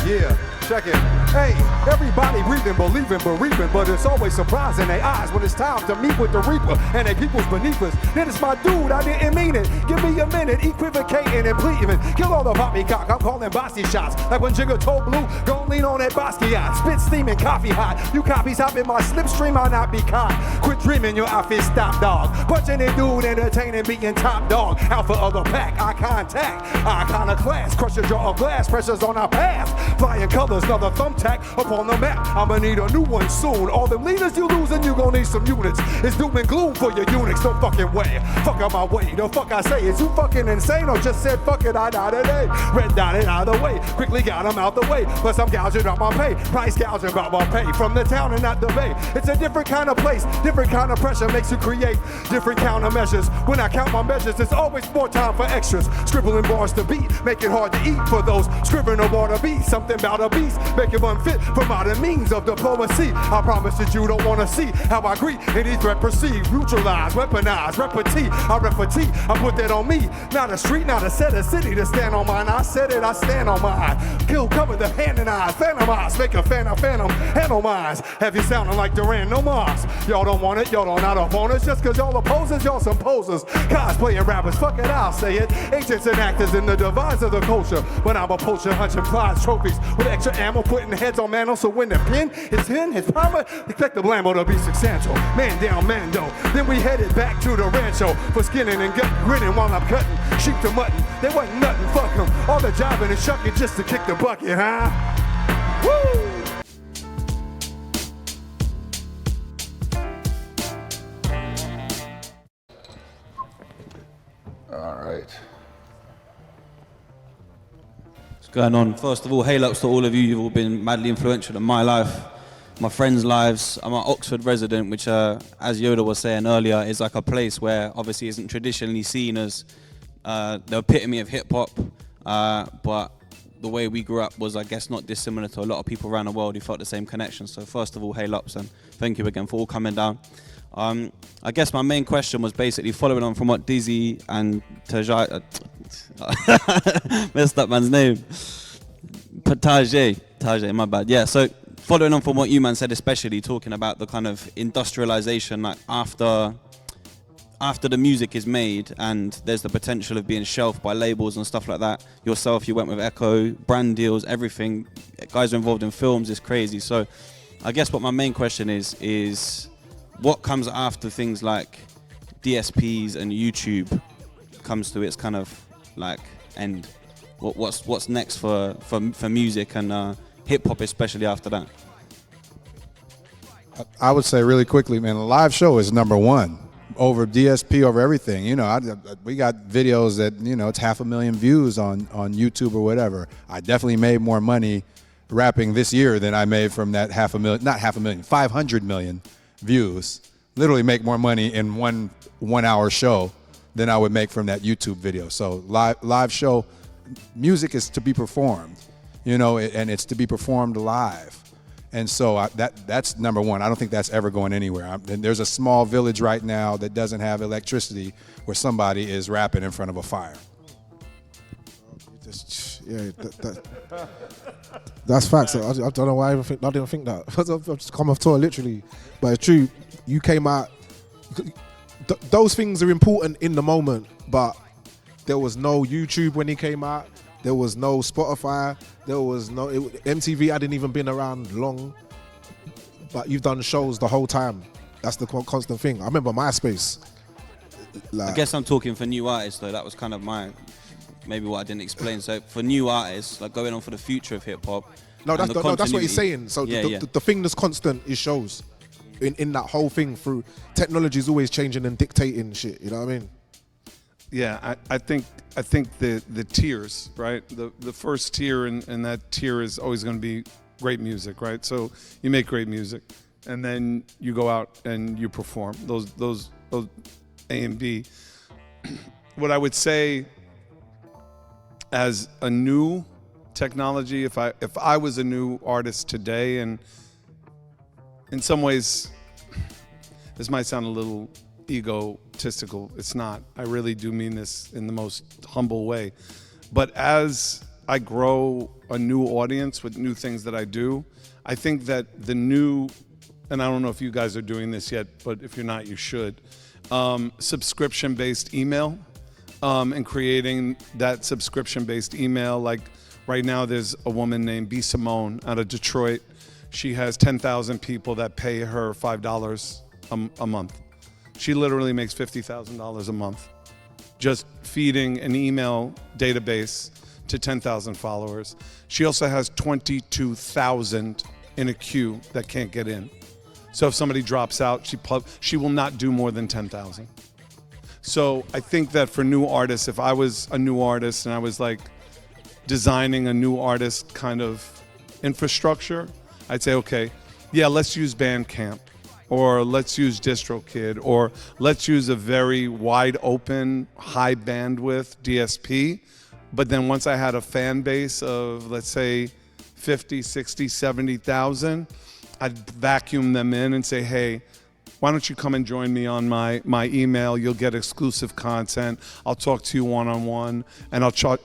Yeah, check it. Hey, everybody breathing, believing, bereaving, but it's always surprising their eyes when it's time to meet with the Reaper and they people's beneath us. Then it's my dude, I didn't mean it. Give me a minute, equivocating and pleading. Kill all the poppycock, I'm calling bossy shots. Like when Jigga told Blue, gon' lean on that Basquiat. Spit steaming, coffee hot. You copies hop in my slipstream, I'll not be caught. Quit dreaming, your outfit stop, dog. Punching it, dude, entertaining, being top dog. Alpha of the pack, eye contact, iconoclast. Crush your jaw of glass, pressures on our past. Flying colors, another thumbtack up on the map. I'ma need a new one soon. All them leaders you losing, you gon' need some units. It's doom and gloom for your eunuchs, no fucking way. Fuck out my way, the fuck I say, is you fucking insane or just said fuck it, I died today. Red dotted out of the way, quickly got him out the way. Plus I'm gouging out my pay, price gouging about my pay. From the town and not the bay, it's a different kind of place, different kind of pressure makes you create different countermeasures. When I count my measures, there's always more time for extras. Scribbling bars to beat, make it hard to eat for those scribbling about a beat. Something about a beast, make it unfit for modern means of diplomacy. I promise that you don't wanna see how I greet any threat perceived. Neutralize, weaponize, repartee. I repartee, I put that on me. Not a street, not a set, a city to stand on mine. I said it, I stand on mine. Kill, cover the hand and eyes, phantomize, make a phantom, handle minds. Have you sounding like Duran, no Mars. Y'all don't want it, y'all don't not up on us. Just cause y'all opposers, y'all some posers. Cosplaying rappers, fuck it, I'll say it. Agents and actors in the device of the culture. When I'm a poacher, hunching prize trophies with extra ammo, putting heads on mantle. So when the pin is in his power, expect the blammo to be substantial. Man down, Mando. Then we headed back to the rancho for skinning and gut grinning while I'm cutting sheep to mutton. There wasn't nothing, fuck them. All the jobbing and shucking just to kick the bucket, huh? Woo! All right. What's going on? First of all, hail ups to all of you. You've all been madly influential in my life, my friends' lives. I'm an Oxford resident, which, as Yoda was saying earlier, is like a place where obviously isn't traditionally seen as the epitome of hip hop, but the way we grew up was, I guess, not dissimilar to a lot of people around the world who felt the same connection. So first of all, hail ups, and thank you again for all coming down. I guess my main question was basically following on from what Dizzee and Tajai, messed up man's name, Tajai, my bad. Yeah, so following on from what you man said, especially talking about the kind of industrialization, like after the music is made and there's the potential of being shelved by labels and stuff like that. Yourself, you went with Echo, brand deals, everything. Guys are involved in films, it's crazy. So I guess what my main question is what comes after things like DSPs and YouTube comes to its kind of like end? What's next for music and hip hop, especially after that? I would say really quickly, man, a live show is number one over DSP, over everything. You know, we got videos that, you know, it's 500,000 views on YouTube or whatever. I definitely made more money rapping this year than I made from that 500 million views. Literally make more money in one hour show than I would make from that YouTube video. So live show, music is to be performed, you know, and it's to be performed live. And so that's number one. I don't think that's ever going anywhere. And there's a small village right now that doesn't have electricity where somebody is rapping in front of a fire. That's facts. I don't know why I didn't think that. I've just come off tour, literally. But it's true. You came out. Those things are important in the moment, but there was no YouTube when he came out. There was no Spotify. There was no MTV. hadn't even been around long. But you've done shows the whole time. That's the constant thing. I remember MySpace. I guess I'm talking for new artists, though. That was kind of maybe what I didn't explain. So for new artists, like going on for the future of hip hop. No, that's what he's saying. So the thing that's constant is shows. In that whole thing, through technology is always changing and dictating shit. You know what I mean? Yeah, I think the tiers, right? The first tier and that tier is always going to be great music, right? So you make great music, and then you go out and you perform. Those A and B. What I would say, as a new technology, if I was a new artist today, and in some ways, this might sound a little egotistical. It's not. I really do mean this in the most humble way. But as I grow a new audience with new things that I do, I think that the new, and I don't know if you guys are doing this yet, but if you're not, you should, subscription-based email, and creating that subscription-based email. Like right now, there's a woman named B. Simone out of Detroit. She has 10,000 people that pay her $5 a month. She literally makes $50,000 a month just feeding an email database to 10,000 followers. She also has 22,000 in a queue that can't get in. So if somebody drops out, she will not do more than 10,000. So I think that for new artists, if I was a new artist and I was like designing a new artist kind of infrastructure, I'd say, okay, yeah, let's use Bandcamp, or let's use DistroKid, or let's use a very wide open, high bandwidth DSP. But then once I had a fan base of, let's say, 50, 60, 70,000, I'd vacuum them in and say, hey, why don't you come and join me on my email? You'll get exclusive content. I'll talk to you one-on-one, and I'll charge.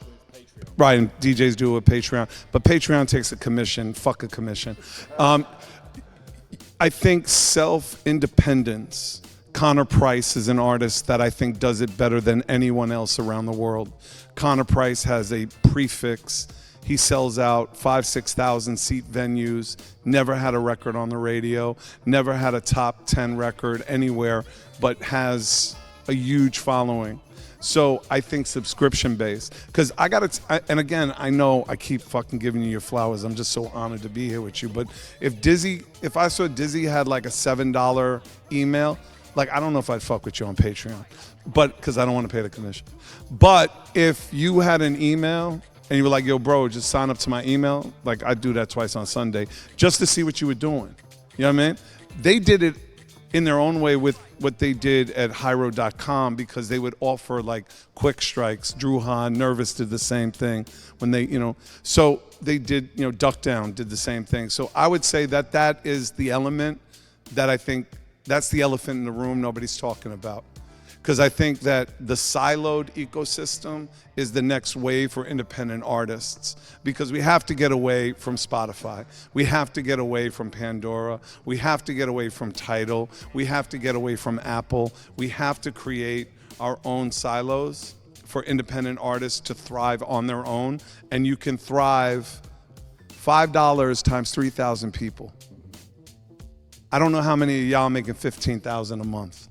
Right, and DJs do it with Patreon, but Patreon takes a commission. Fuck a commission. I think self-independence. Connor Price is an artist that I think does it better than anyone else around the world. Connor Price has a prefix. He sells out 5,000-6,000 seat venues, never had a record on the radio, never had a top 10 record anywhere, but has a huge following. So I think subscription-based, because and again, I know I keep fucking giving you your flowers. I'm just so honored to be here with you. But if I saw Dizzee had like a $7 email, like I don't know if I'd fuck with you on Patreon, but because I don't want to pay the commission. But if you had an email and you were like, yo, bro, just sign up to my email, like I do that twice on Sunday, just to see what you were doing. You know what I mean? They did it in their own way with what they did at Hyro.com, because they would offer like quick strikes. Drew Hahn, Nervous did the same thing when they, so they did, Duck Down did the same thing. So I would say that that is the element that I think, that's the elephant in the room nobody's talking about. Because I think that the siloed ecosystem is the next wave for independent artists, because we have to get away from Spotify. We have to get away from Pandora. We have to get away from Tidal. We have to get away from Apple. We have to create our own silos for independent artists to thrive on their own. And you can thrive $5 times 3,000 people. I don't know how many of y'all making $15,000 a month.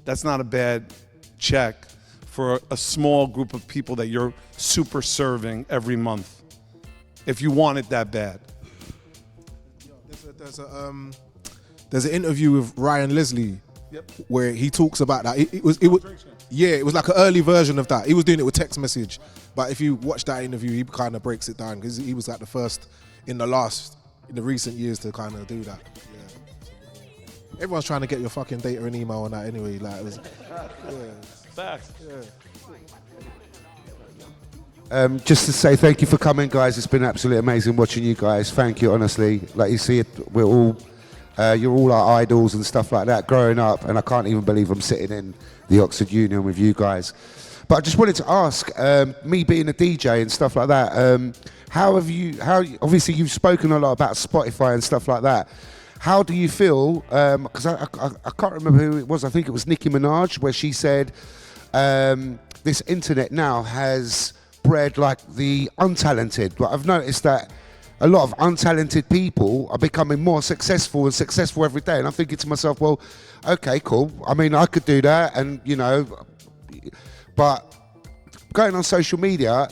That's not a bad check for a small group of people that you're super serving every month, if you want it that bad. There's an interview with Ryan Leslie where he talks about that. It was like an early version of that. He was doing it with text message, but if you watch that interview, he kind of breaks it down, because he was like the first in the recent years to kind of do that. Everyone's trying to get your fucking data and email on that anyway. Like, it was, Facts. Just to say thank you for coming, guys. It's been absolutely amazing watching you guys. Thank you, honestly. Like you see, we're all, you're all our idols and stuff like that growing up, and I can't even believe I'm sitting in the Oxford Union with you guys. But I just wanted to ask, me being a DJ and stuff like that, obviously you've spoken a lot about Spotify and stuff like that. How do you feel, because I can't remember who it was, I think it was Nicki Minaj, where she said this internet now has bred like the untalented. But I've noticed that a lot of untalented people are becoming more successful and successful every day. And I'm thinking to myself, well, okay, cool. I mean, I could do that, and but going on social media,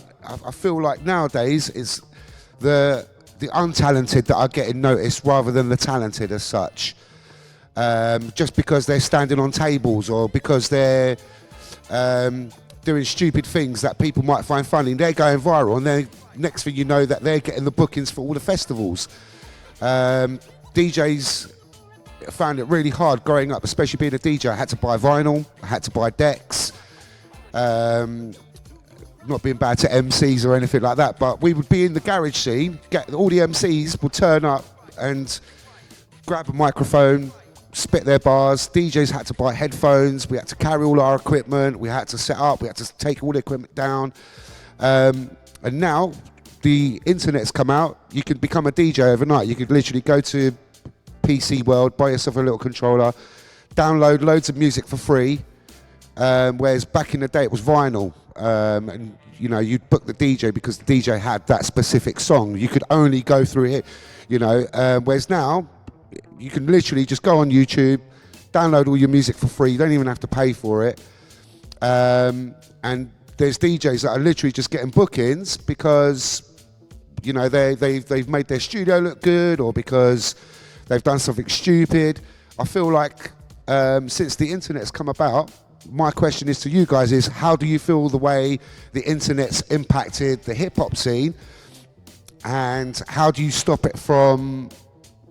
I feel like nowadays it's the untalented that are getting noticed rather than the talented as such. Just because they're standing on tables, or because they're doing stupid things that people might find funny, they're going viral, and then next thing you know that they're getting the bookings for all the festivals. DJs found it really hard growing up, especially being a DJ. I had to buy vinyl, I had to buy decks. Not being bad to MCs or anything like that, but we would be in the garage scene, all the MCs would turn up and grab a microphone, spit their bars. DJs had to buy headphones, we had to carry all our equipment, we had to set up, we had to take all the equipment down. And now the internet's come out, you can become a DJ overnight. You could literally go to PC World, buy yourself a little controller, download loads of music for free, whereas back in the day it was vinyl. And you'd book the DJ because the DJ had that specific song. You could only go through it, whereas now you can literally just go on YouTube, download all your music for free. You don't even have to pay for it. And there's DJs that are literally just getting bookings because they've made their studio look good, or because they've done something stupid. I feel like since the internet's come about, my question is to you guys is, how do you feel the way the internet's impacted the hip-hop scene, and how do you stop it from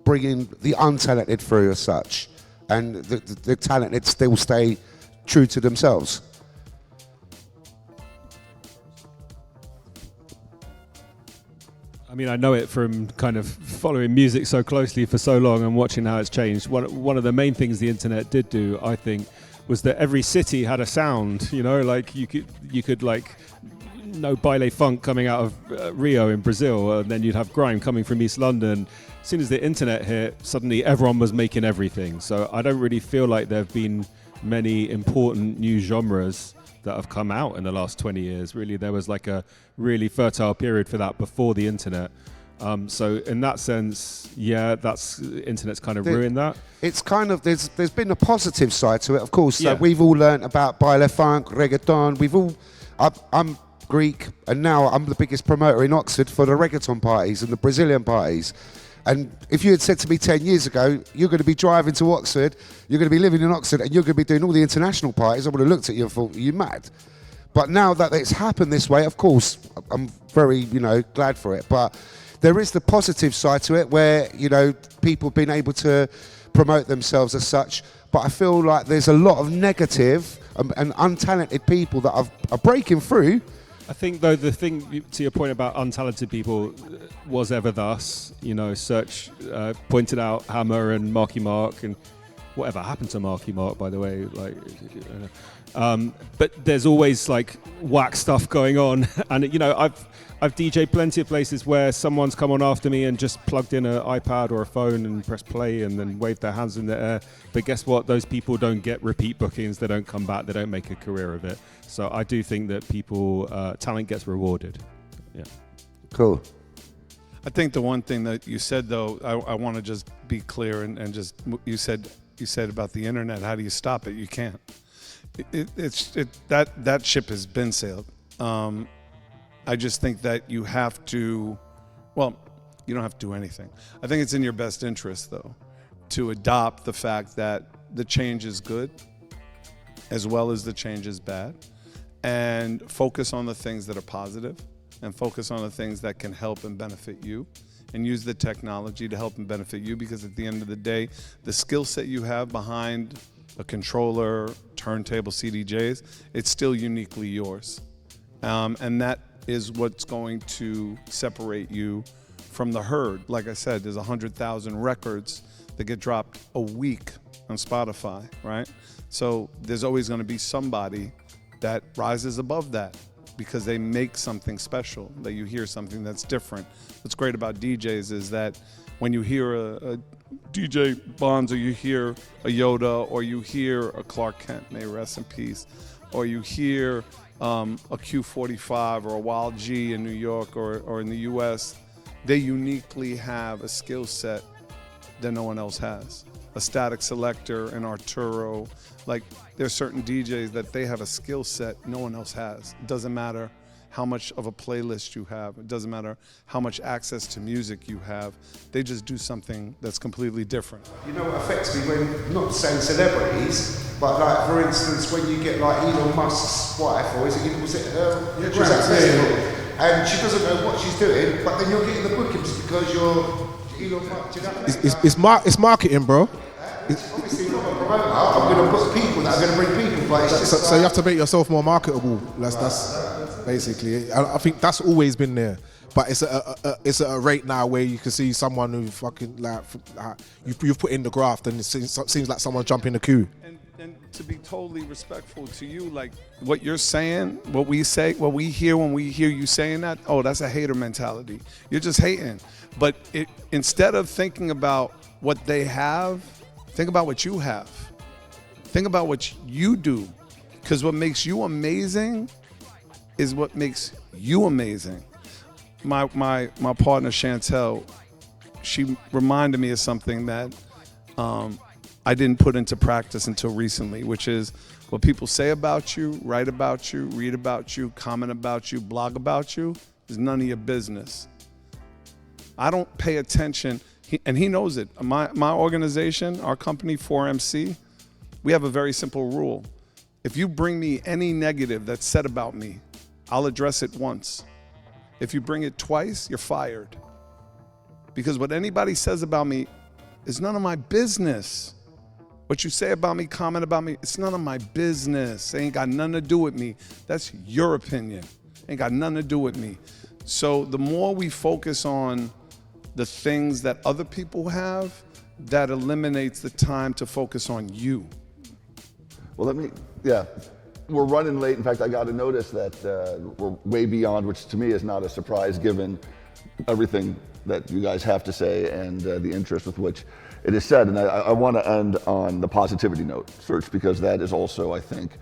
bringing the untalented through as such, and the talented still stay true to themselves? I mean, I know it from kind of following music so closely for so long and watching how it's changed. One of the main things the internet did do, I think, was that every city had a sound, like you could like baile funk coming out of Rio in Brazil, and then you'd have grime coming from East London. As soon as the internet hit, suddenly everyone was making everything. So I don't really feel like there have been many important new genres that have come out in the last 20 years. Really, there was like a really fertile period for that before the internet. So in that sense, internet's kind of ruined that. It's kind of, there's been a positive side to it, of course. Yeah. We've all learnt about baile funk, reggaeton. I'm Greek, and now I'm the biggest promoter in Oxford for the reggaeton parties and the Brazilian parties. And if you had said to me 10 years ago, you're going to be driving to Oxford, you're going to be living in Oxford, and you're going to be doing all the international parties, I would have looked at you and thought, are you mad? But now that it's happened this way, of course, I'm very, glad for it. But there is the positive side to it where, people have been able to promote themselves as such. but I feel like there's a lot of negative and untalented people that are breaking through. I think, though, the thing, to your point about untalented people, was ever thus. You know, Serch pointed out Hammer and Marky Mark, and whatever happened to Marky Mark, by the way. Like, but there's always like whack stuff going on, and you know, I've DJed plenty of places where someone's come on after me and just plugged in an iPad or a phone and pressed play and then waved their hands in the air. But guess what? Those people don't get repeat bookings. They don't come back. They don't make a career of it. So I do think that people, talent gets rewarded. Yeah. Cool. I think the one thing that you said, though, I want to just be clear and just, you said about the internet, how do you stop it? You can't. That ship has been sailed. I just think that you have to, well, you don't have to do anything. I think it's in your best interest, though, to adopt the fact that the change is good as well as the change is bad, and focus on the things that are positive and focus on the things that can help and benefit you, and use the technology to help and benefit you, because at the end of the day, the skill set you have behind a controller, turntable, CDJs, it's still uniquely yours. And that is what's going to separate you from the herd. Like I said, there's 100,000 records that get dropped a week on Spotify, right? So there's always going to be somebody that rises above that because they make something special, that you hear something that's different. What's great about DJs is that when you hear a DJ Bonds, or you hear a Yoda, or you hear a Clark Kent, may rest in peace, or you hear a Q45 or a Wild G in New York or in the US, they uniquely have a skill set that no one else has. A Static Selector, an Arturo, like there's certain DJs that they have a skill set no one else has. It doesn't matter how much of a playlist you have. It doesn't matter how much access to music you have. They just do something that's completely different. You know what affects me when, not saying celebrities, but like for instance, when you get like Elon Musk's wife, or was it her? And she doesn't know what she's doing, but then you're getting the bookings because you're Elon Musk. Do you know what I mean? It's marketing, bro. Obviously, not a promoter. I'm going to put people that are going to bring people. But it's just so you have to make yourself more marketable. That's basically. I think that's always been there. But it's at a rate now where you can see someone who fucking like you've put in the graft, and it seems like someone's jumping the queue. And to be totally respectful to you, like what you're saying, what we say, what we hear when we hear you saying that, oh, that's a hater mentality. You're just hating. But instead of thinking about what they have, think about what you have. Think about what you do. Because what makes you amazing is what makes you amazing. My partner Chantel, she reminded me of something that I didn't put into practice until recently, which is what people say about you, write about you, read about you, comment about you, blog about you is none of your business. I don't pay attention, and he knows it. My organization, our company, 4MC, we have a very simple rule. If you bring me any negative that's said about me, I'll address it once. If you bring it twice, you're fired. Because what anybody says about me is none of my business. What you say about me, comment about me, it's none of my business. It ain't got nothing to do with me. That's your opinion. Ain't got nothing to do with me. So the more we focus on the things that other people have, that eliminates the time to focus on you. Well, we're running late. In fact, I got to notice that we're way beyond, which to me is not a surprise given everything that you guys have to say and the interest with which it is said. And I want to end on the positivity note, Serch, because that is also, I think,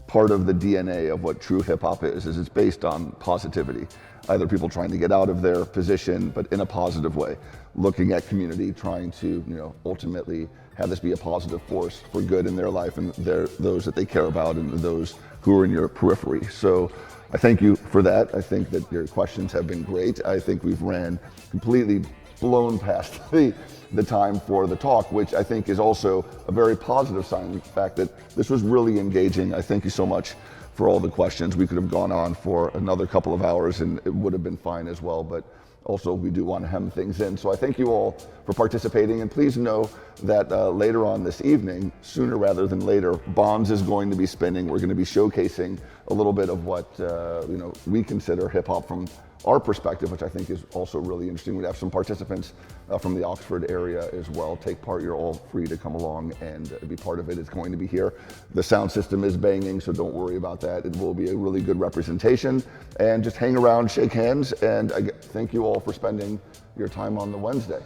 part of the DNA of what true hip hop is it's based on positivity. Either people trying to get out of their position, but in a positive way, looking at community, trying to, ultimately have this be a positive force for good in their life and those that they care about and those who are in your periphery. So I thank you for that. I think that your questions have been great. I think we've ran completely blown past the time for the talk, which I think is also a very positive sign. The fact that this was really engaging. I thank you so much for all the questions. We could have gone on for another couple of hours and it would have been fine as well. But also we do want to hem things in. So I thank you all for participating, and please know that later on this evening, sooner rather than later, Bonds is going to be spinning. We're going to be showcasing a little bit of what we consider hip hop from our perspective, which I think is also really interesting. We have some participants from the Oxford area as well take part. You're all free to come along and be part of it. It's going to be here. The sound system is banging, so don't worry about that. It will be a really good representation. And just hang around, shake hands, and I thank you all for spending your time on the Wednesday.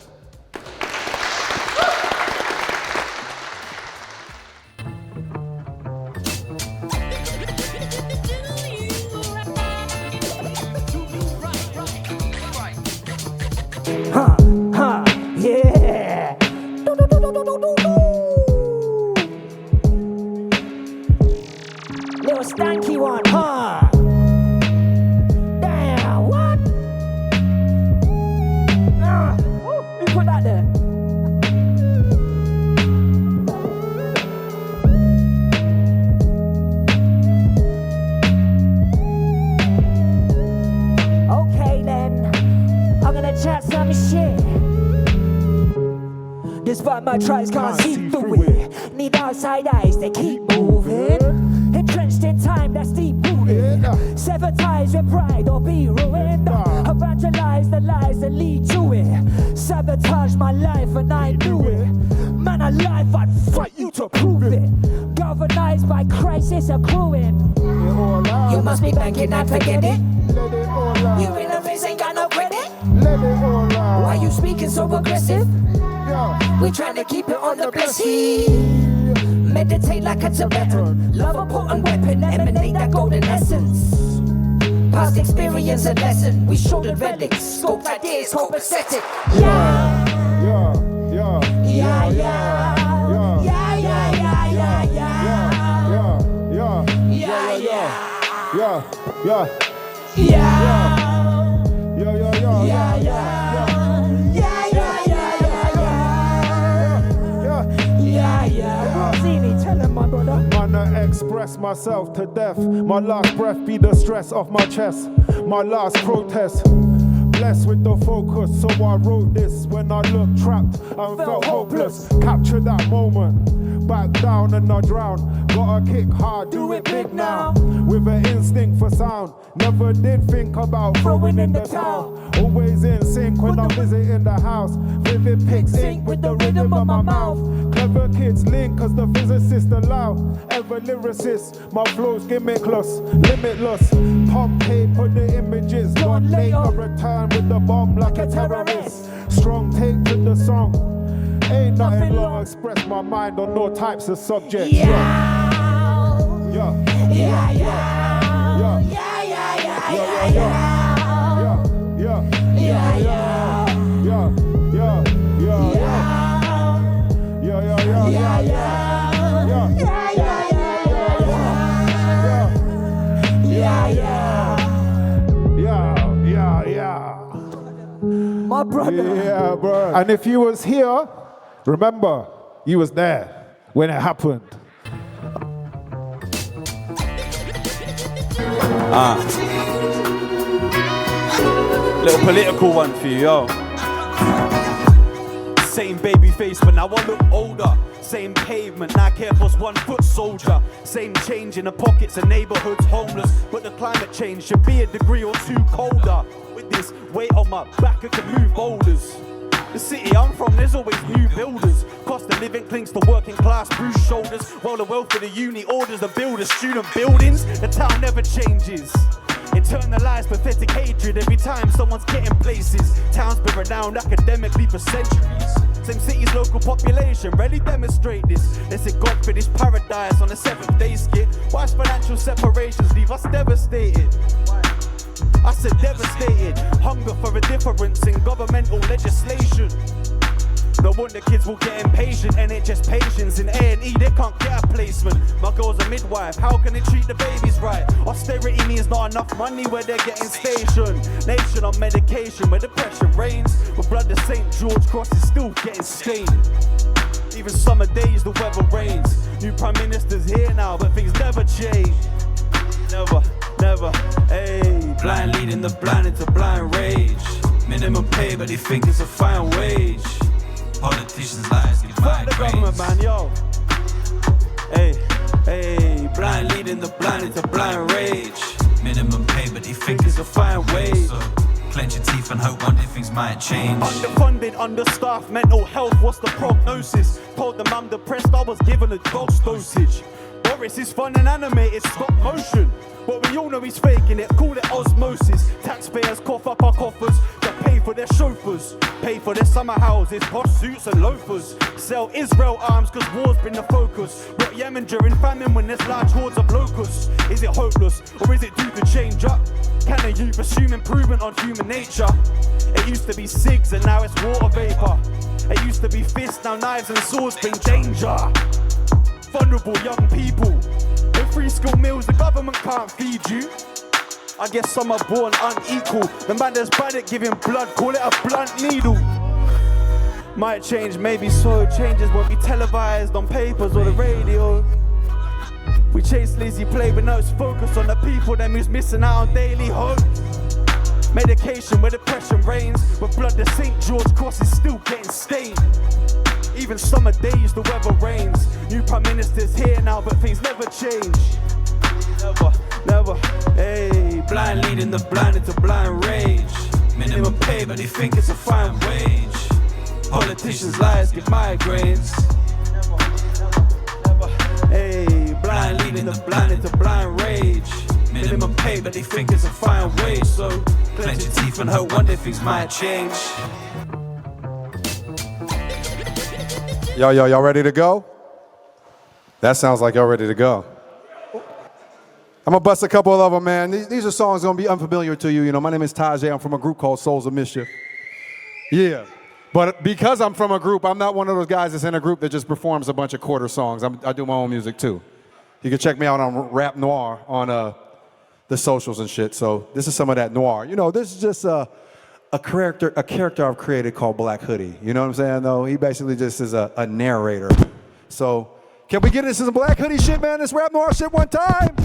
Yeah. Little stanky one, huh? Damn, what? Who put that there? Okay then, I'm gonna chat some shit. Despite my tries, can't see through it. Need outside eyes, they keep moving. Entrenched in time, that's deep rooted. Sever ties with pride or be ruined. Evangelize the lies that lead to it. Sabotage my life and I knew it. Man alive, I'd fight you to prove it. Galvanized by crisis accruing. You must be banking and forget it. You in the face ain't got no credit. Why you speaking so aggressive? We trying to keep it on the blessing. Meditate like a Tibetan. Love a potent weapon, emanate that golden essence. Past experience a lesson. We shouldered relics, scoped ideas, hope aesthetic. Yeah, yeah, yeah, yeah, yeah, yeah, yeah, yeah, yeah, yeah, yeah, yeah, yeah, yeah. Manna express myself to death. My last breath be the stress off my chest. My last protest. Blessed with the focus, so I wrote this. When I looked trapped and felt hopeless. Capture that moment. Back down and I drown. Gotta kick hard, do it big now. With an instinct for sound. Never did think about throwing in the towel. Always in sync when I'm visiting the house. Vivid pics ink with the rhythm of my mouth. Clever kids link cause the physicists allow. Ever lyricist, my flow's gimmickless, limitless. Pump paper, the images. Gone later, return with the bomb like a terrorist. Strong take to the song. Ain't nothing long, express my mind on no types of subjects. Yeah, yeah, yeah, yeah, yeah, yeah, yeah, yeah, yeah, yeah. My brother. Yeah, bro. And if you was here, remember, you was there when it happened. Little political one for you, yo. Same baby face, but now I look older. Same pavement, now Air Force 1 foot soldier. Same change in the pockets of neighborhoods homeless. But the climate change should be a degree or two colder. With this weight on my back, I can move boulders. The city I'm from, there's always new builders. Cost of living clings to working class bruised shoulders. While the wealth of the uni orders the builders. Student buildings, the town never changes. Internalized pathetic hatred every time someone's getting places. Towns been renowned academically for centuries. Same city's local population rarely demonstrate this. They say God finished paradise on the 7th day skit. Why's financial separations leave us devastated? I said devastated. Hunger for a difference in governmental legislation. No wonder kids will get impatient. NHS patients in A&E, they can't get a placement. My girl's a midwife, how can they treat the babies right? Austerity means not enough money where they're getting stationed. Nation on medication where depression reigns. With blood the St. George Cross is still getting stained. Even summer days the weather rains. New prime minister's here now, but things never change. Never, never, ayy. Blind leading the blind into blind rage. Minimum pay, but they think it's a fine wage. Politicians' lies give Fuck the government, man, yo. Hey, blind leading the blind into blind rage. Minimum pay, but they think it's a fine wage. So clench your teeth and hope one day things might change. Underfunded, understaffed, mental health, what's the prognosis? Told them I'm depressed, I was given a dose dosage. Boris is fun and animated, stop motion. But we all know he's faking it, call it osmosis. Taxpayers cough up our coffers to pay for their chauffeurs, pay for their summer houses, posh suits and loafers. Sell Israel arms cause war's been the focus. But Yemen during famine when there's large hordes of locusts. Is it hopeless or is it due to change up? Can a youth assume improvement on human nature? It used to be cigs and now it's water vapor. It used to be fists, now knives and swords bring danger. Vulnerable young people. In free school meals the government can't feed you. I guess some are born unequal. The man that's bad at giving blood, call it a blunt needle. Might change, maybe so. Changes won't be televised on papers or the radio. We chase lazy play, but now it's focused on the people, them who's missing out on daily hope. Medication where depression reigns, but blood the St. George Cross is still getting stained. Even summer days the weather rains. New prime minister's here now, but things never change. Never, hey. Blind leading the blind into blind rage. Minimum pay, but they think it's a fine wage. Politicians' lies give migraines. Hey, blind leading the blind into blind rage. Minimum pay, but they think it's a fine wage. So clench your teeth and hope one day things might change. Y'all ready to go? That sounds like y'all ready to go. I'm gonna bust a couple of them, man. These are songs gonna be unfamiliar to you. You know, my name is Tajai. I'm from a group called Souls of Mischief. Yeah, but because I'm from a group, I'm not one of those guys that's in a group that just performs a bunch of quarter songs. I do my own music too. You can check me out on Rap Noir on the socials and shit. So this is some of that noir. You know, this is just a character I've created called Black Hoodie. You know what I'm saying, though? He basically just is a narrator. So can we get into some Black Hoodie shit, man? This Rap Noir shit one time?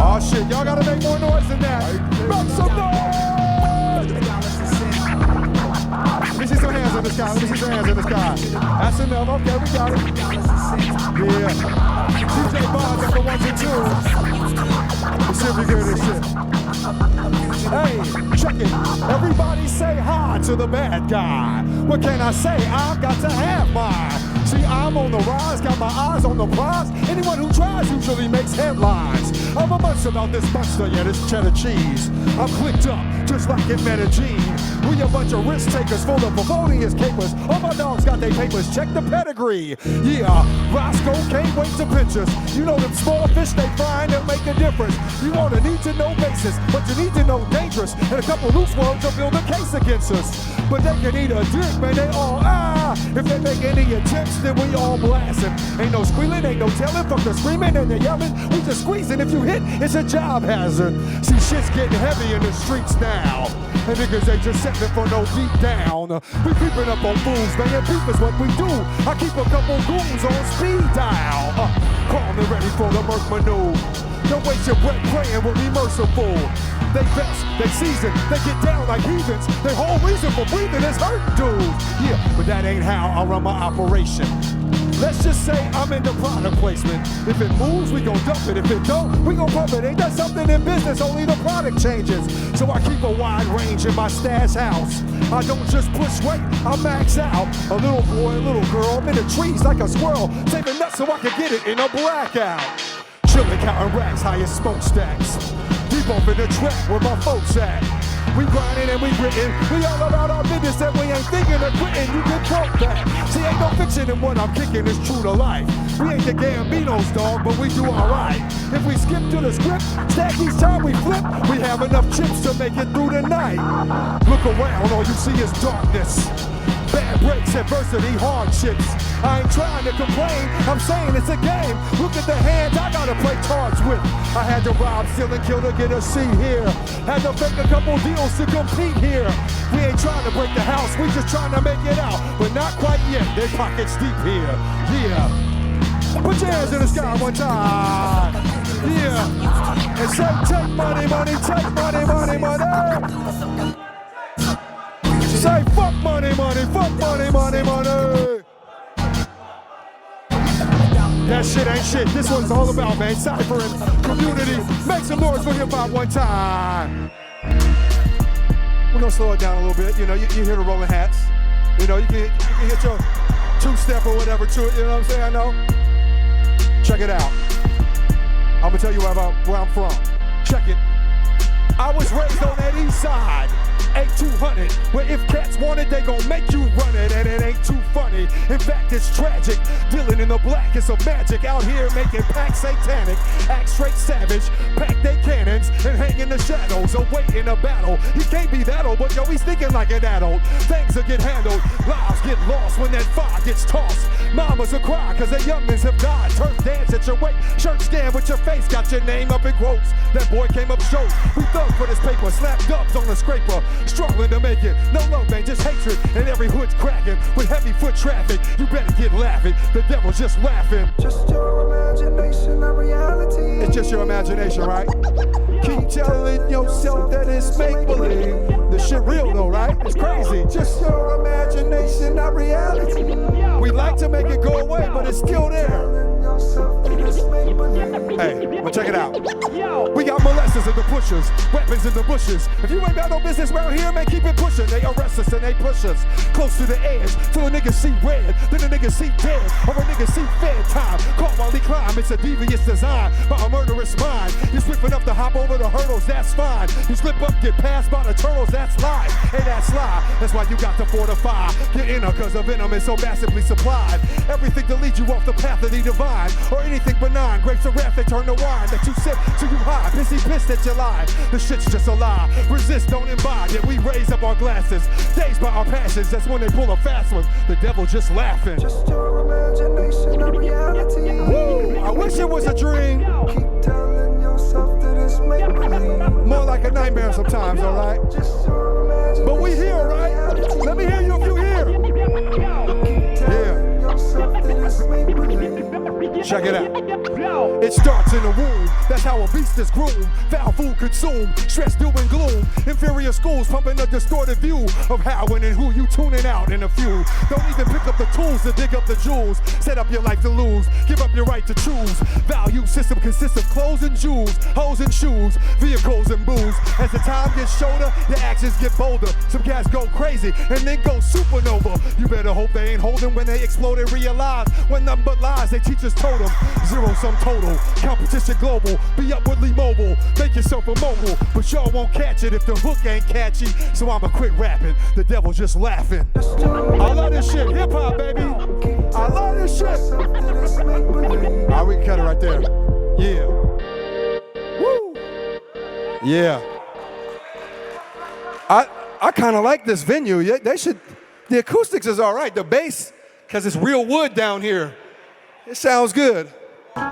Oh shit, y'all gotta make more noise than that. Make some noise! Let me see some hands in the sky. Let me see some hands in the sky. That's enough. Okay, we got it. Yeah. DJ Bonds on the 1s and 2s. Let's see if we get this shit. Hey, check it. Everybody say hi to the bad guy. What can I say? I've got to have mine. See, I'm on the rise, got my eyes on the prize. Anyone who tries usually makes headlines. I'm a munch about this monster, yeah, this cheddar cheese. I'm clicked up, just like in Medellin. We a bunch of risk takers full of felonious capers. All my dogs got their papers, check the pedigree. Yeah, Rascal can't wait to pinch us. You know them small fish they find that make a difference. You on a need-to-know basis, but you need to know dangerous. And a couple loose words will build a case against us. But they can eat a dick, man, they all If they make any attempts, then we all blasting. Ain't no squealing, ain't no telling. Fuck the screaming and the yelling. We just squeezing. If you hit, it's a job hazard. See, shit's getting heavy in the streets now. And niggas ain't just settling for no beat down. We creeping up on fools, man. Peep is what we do. I keep a couple goons on speed dial. Calm and ready for the murk maneuver. Don't waste your breath praying we'll be merciful. They vest, they season, they get down like heathens. Their whole reason for breathing is hurting dudes. Yeah, but that ain't how I run my operation. Let's just say I'm in the product placement. If it moves, we gon' dump it. If it don't, we gon' pump it. Ain't that something in business? Only the product changes. So I keep a wide range in my stash house. I don't just push weight, I max out. A little boy, a little girl, I'm in the trees like a squirrel. Saving nuts so I can get it in a blackout. Chillin' counting racks, highest smokestacks. Deep off in the track where my folks at. We grindin' and we written. We all about our business and we ain't thinking of quitting. You get broke back. See, ain't no fiction in what I'm kicking is true to life. We ain't the Gambinos, dog, but we do alright. If we skip to the script, stack each time we flip, we have enough chips to make it through the night. Look around, all you see is darkness. Bad breaks, adversity, hardships. I ain't trying to complain, I'm saying it's a game. Look at the hands I gotta play cards with. I had to rob, steal, and kill to get a seat here. Had to fake a couple deals to compete here. We ain't trying to break the house, we just trying to make it out. But not quite yet, their pockets deep here. Yeah. Put your hands in the sky one time. Yeah. And say, take money, money, take money, money, money. Say, fuck money, money, fuck money, money, money. That shit ain't shit. This one's all about, man. Cypher and community. Make some noise for hip-hop one time. We're gonna slow it down a little bit. You know, you hear the rolling hats. You know, you can hit your two-step or whatever to it. You know what I'm saying? I know. Check it out. I'm gonna tell you where I'm from. Check it. I was raised on that east side. 8200, where if cats want it, they gon' make you run it, and it ain't too funny. In fact, it's tragic. Dealing in the black is a magic. Out here making packs satanic. Act straight savage. Pack they cannons and hang in the shadows, awaiting a battle. He can't be that old, but yo, he's thinking like an adult. Things will get handled. Lives get lost when that fire gets tossed. Mamas will cry cause their youngins have died. Turf dance at your weight. Shirt stand with your face. Got your name up in quotes. That boy came up short. We thug for this paper. Slap dubs on the scraper. Struggling to make it. No love, man, just hatred. And every hood's cracking with heavy foot traffic. You better get laughing. The devil's just laughing. Just your imagination, not reality. It's just your imagination, right? Keep telling yourself that it's make-believe. The shit real though, right? It's crazy. Just your imagination, not reality. We like to make it go away, but it's still there. Hey, well, check it out. We got molesters and the pushers, weapons in the bushes. If you ain't got no business around here, man, keep it pushing. They arrest us and they push us close to the edge till a nigga see red, then a nigga see dead, or a nigga see fed time. Caught while he climb, it's a devious design by a murderous mind. You swift enough to hop over the hurdles, that's fine. You slip up, get passed by the turtles, that's life. Hey, that's lie. That's why you got to fortify. Get in her cause the venom is so massively supplied. Everything to lead you off the path of the divine, or anything benign. Grapes of wrath, they turn to wine that you sip till you high. Pissy pissed at your lie. The shit's just a lie. Resist, don't imbibe. Yet we raise up our glasses. Dazed by our passions, that's when they pull a fast one. The devil just laughing. Just your imagination, not reality. Woo! I wish it was a dream. Keep telling yourself that it's make-believe. More like a nightmare sometimes, alright? But we here, right? Let me hear you if you here. Yeah. Check it out. It starts in the womb. That's how a beast is groomed. Foul food consumed. Stress, doom, and gloom. Inferior schools pumping a distorted view of how and who you tuning out in a few. Don't even pick up the tools to dig up the jewels. Set up your life to lose. Give up your right to choose. Value system consists of clothes and jewels, hoes and shoes, vehicles and booze. As the time gets shorter, your actions get bolder. Some cats go crazy and then go supernova. You better hope they ain't holding when they explode and realize when nothing but lies they teachers told them. Zero sum total, competition global, be upwardly mobile, make yourself a mogul, but y'all won't catch it if the hook ain't catchy, so I'ma quit rapping, the devil's just laughing. I love this shit, hip hop baby, I love this shit. Alright, we can cut it right there. Yeah. Woo. Yeah. I kinda like this venue, yeah, they should, the acoustics is alright, the bass, cause it's real wood down here. It sounds good. In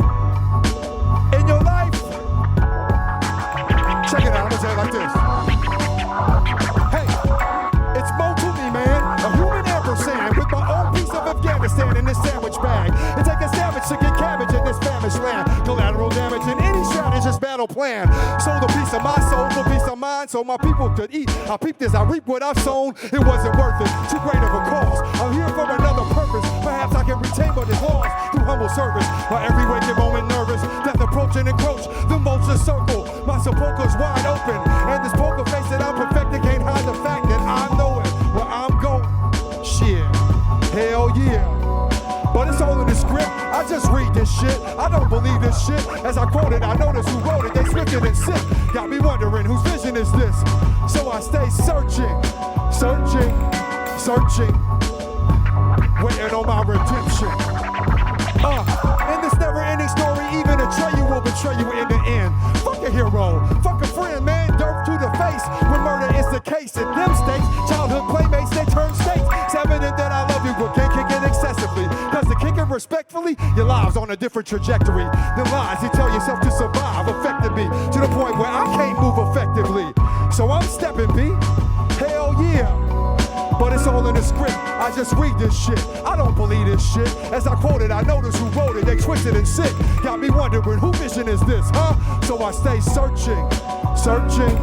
your life, check it out, I'm gonna say it like this. Hey, it's Mo to me, man, a human ampersand with my own piece of Afghanistan in this sandwich bag. It take a savage to get cabbage in this famished land. Collateral damage in any strategist battle plan. Sold a piece of my soul for peace of mind so my people could eat. I peep this, I reap what I've sown. It wasn't worth it, too great of a cause. I'm here for another purpose. Perhaps I can retain what is lost through humble service. While every waking moment nervous, death approach and encroach, the vultures circle. My sepulchre's wide open, and this poker face that I'm perfecting can't hide the fact that I know it. Where I'm going, shit, hell yeah. But it's all in the script, I just read this shit. I don't believe this shit. As I quote it, I notice who wrote it. They swifted and sick. Got me wondering whose vision is this. So I stay searching, searching, searching, waiting on my redemption. In this never-ending story, even a betrayal will betray you in the end. Fuck a hero, fuck a friend, man, dirt to the face. When murder is the case in them states, childhood playmates, they turn states. It's evident that I love you, but can't kick it excessively. Cause to kick it respectfully, your lives on a different trajectory. The lies you tell yourself to survive affected me to the point where I can't move effectively. So I'm stepping, B, hell yeah. But it's all in the script. I just read this shit. I don't believe this shit. As I quote it, I notice who wrote it. They twisted and sick. Got me wondering, who vision is this, huh? So I stay searching, searching,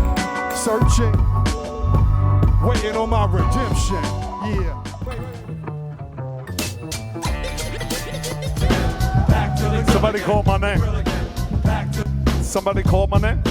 searching, waiting on my redemption. Yeah. Somebody called my name. Somebody called my name.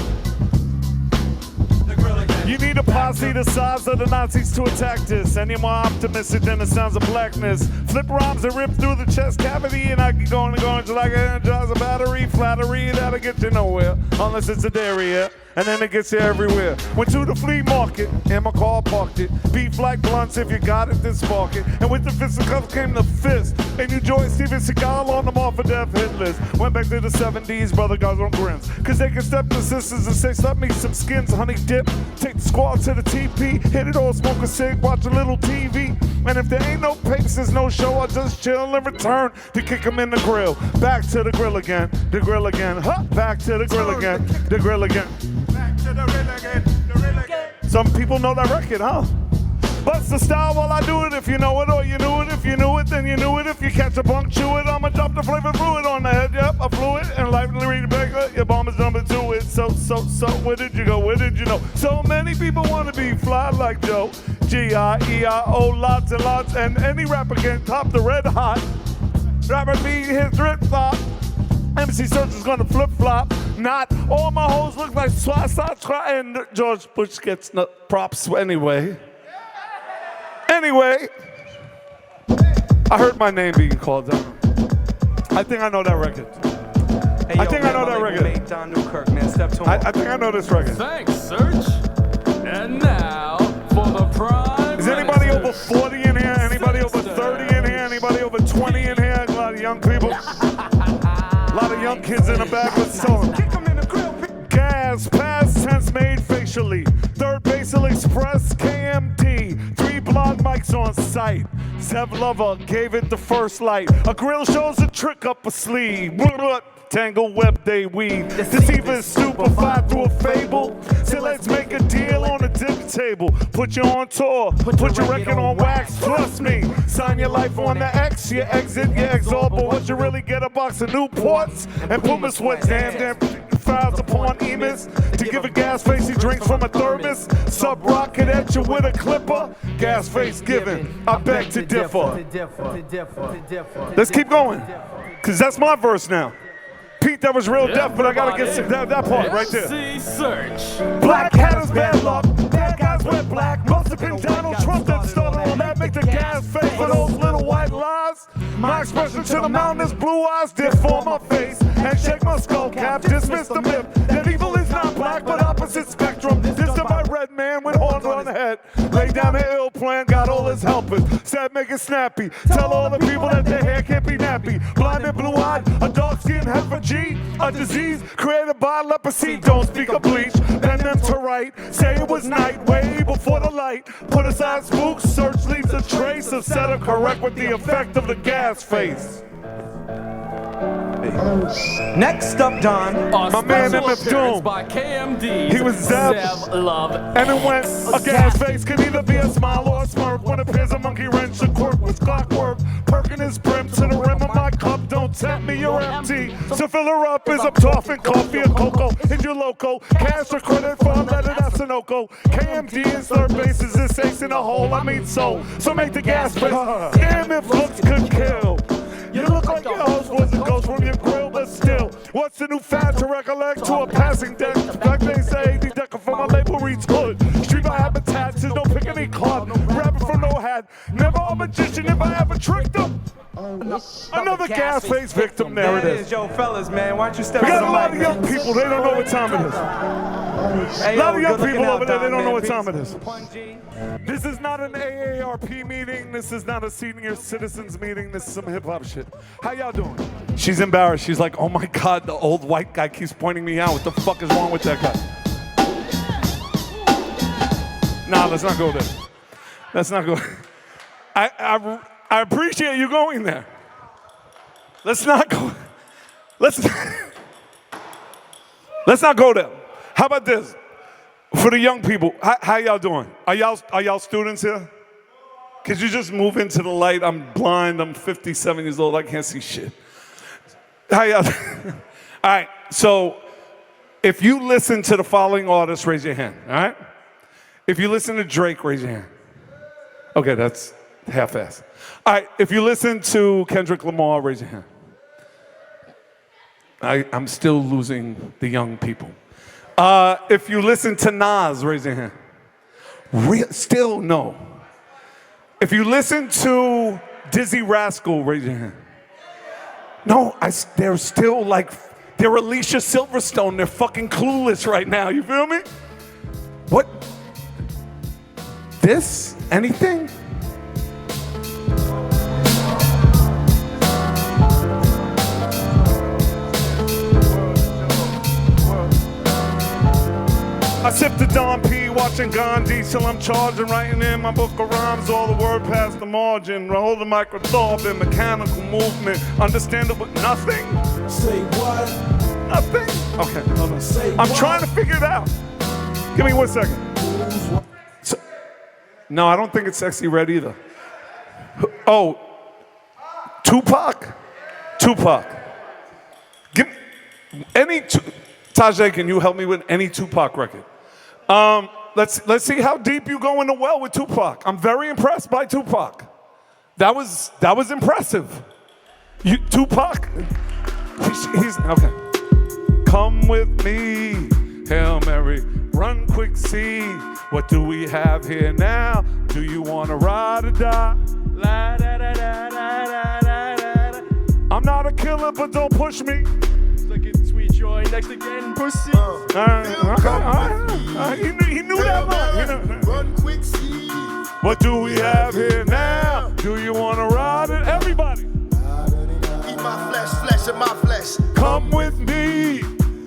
You need a posse the size of the Nazis to attack this. Any more optimistic than the sounds of blackness. Flip rhymes that rip through the chest cavity, and I keep going and going until I can energize a battery. Flattery that'll get you nowhere, unless it's a dairy, yeah. And then it gets you everywhere. Went to the flea market, and my car parked it. Beef like blunts, if you got it, then spark it. And with the fisticuffs came the fist. And you joined Steven Seagal on them off a death hit list. Went back to the 70s, brother guys on grins. Cause they can step to sisters and say, slap me some skins, honey dip. Take the squad to the TP, hit it all, smoke a cig, watch a little TV. And if there ain't no papers, there's no show, I'll just chill and return to kick 'em in the grill. Back to the grill again, the grill again. Huh? Back to the grill again, the grill again. Some people know that record, huh? Bust the style while I do it. If you know it or you knew it. If you knew it, then you knew it. If you catch a punk, chew it. I'ma drop the flavor fluid on the head. Yep, I flew it and lightly read the baker. Your bomb is jumping to it. So, where did you go? Where did you know? So many people want to be fly like Joe. G-I-E-I-O, lots and lots. And any rapper can top the red hot. Rapper beat his drip flop. MC Serch is gonna flip flop. Not all my hoes look like Swat and George Bush gets no props anyway. Anyway, I heard my name being called out. I think I know that record. Hey, I think I know that record. I think I know this record. Thanks, Serch. And now for the prime. Is anybody over 40 in here? Anybody over 30 in here? Anybody over 20 in here? A lot of young people. A lot of young kids in the back with songs. Gas, past tense made facially. Third basal express, KMD. 3 block mics on site. Zev Lover gave it the first light. A grill shows a trick up a sleeve. Tangle web they weave. Deceiver is stupefied through a fable. So let's make a deal on a dip table. Put you on tour, put your record on wax. Trust me, sign your life on the X. You exit, you exalt, but what you really get a box of Newports and Puma sweats. Damn files upon Emus to give a gas face. He drinks from a thermos. Sub rocket at you with a clipper. Gas face given. I beg to differ. Let's keep going, cause that's my verse now. Pete, that was real deaf, but I gotta get that part right there. Serch. Black hat is bad luck. Bad guys wear black. Must have been Donald Trump that started all that. Make the gas face for those little white lies. My expression to the mountain is blue eyes. Dip for my face and shake my skull cap. Dismiss the myth that evil is not black, but opposite spectrum. This is my red man with horns on the head. Lay down an ill plan, got all his helpers. Said make it snappy. Tell all the people that their hair can't be nappy. Blind and blue eyed, a dark skinned heifer G. A disease created by leprosy. Don't speak of bleach, bend them to right. Say it was night, way before the light. Put aside spooks, Serch leaves a trace of setup correct with the effect of the gas face. Next up, Don. My man MF Doom. By KMD. He was Zev. Love. And it went, a gas face can either be a smile or a smirk. When it appears a monkey wrench, the quirk was clockwork. Perking his brim to the rim of my cup. Don't tempt me, you're empty. So fill her up is up toffee, coffee, or cocoa. Hit your loco. Cash or credit for a letter, that's an Oko. KMD is third base, is this ace in a hole? I mean soul. So make the gas face. Damn if looks could kill. You look like your host was a ghost from your grill, but still, what's the new fad to recollect to a passing deck? Like they say, the decker from my label reads hood. Street by habitats, there's no pick any club. Rapping from no hat, never a magician if I ever tricked them. Another gas face victim, there it is. Yo, fellas, man, why don't you step We got to a the lot of mic? young people, they don't know what time it is. Hey, A lot yo, of young good people looking over there, out, they don't know man. what time it Peace. is. This is not an AARP meeting. This is not a senior citizens meeting. This is some hip hop shit. How y'all doing? She's embarrassed. She's like, oh my God, the old white guy keeps pointing me out. What the fuck is wrong with that guy? Nah, let's not go there. Let's not go. I appreciate you going there. Let's not go. Let's not go there. How about this? For the young people, how y'all doing? Are y'all students here? Could you just move into the light? I'm blind. I'm 57 years old. I can't see shit. How y'all? All right. So if you listen to the following artists, raise your hand. All right. If you listen to Drake, raise your hand. Okay, that's half-assed. All right. If you listen to Kendrick Lamar, raise your hand. I'm still losing the young people. If you listen to Nas, raise your hand. Still no. If you listen to Dizzee Rascal, raise your hand. No, they're still like, they're Alicia Silverstone. They're fucking clueless right now. You feel me? What? This? Anything? I sip the Don P, watching Gandhi till I'm charging, writing in my book of rhymes, all the word past the margin. Hold the microthorpe in mechanical movement, understandable nothing. Say what? Nothing? Okay, hold on. I'm trying to figure it out. Give me 1 second. No, I don't think it's Sexy Red either. Oh, Tupac? Tupac. Give me any, Tajai, can you help me with any Tupac record? Let's see how deep you go in the well with Tupac. I'm very impressed by Tupac. That was impressive. Tupac, he's okay. Come with me, Hail Mary, run quick, see what do we have here now? Do you wanna ride or die? La, da, da, da, da, da, da, da. I'm not a killer, but don't push me. Joy next to getting pussy. He knew that one. Run quick, see. What do we have here now? Do you want to ride it? Everybody. Eat my flesh, flesh of my flesh. Come with me.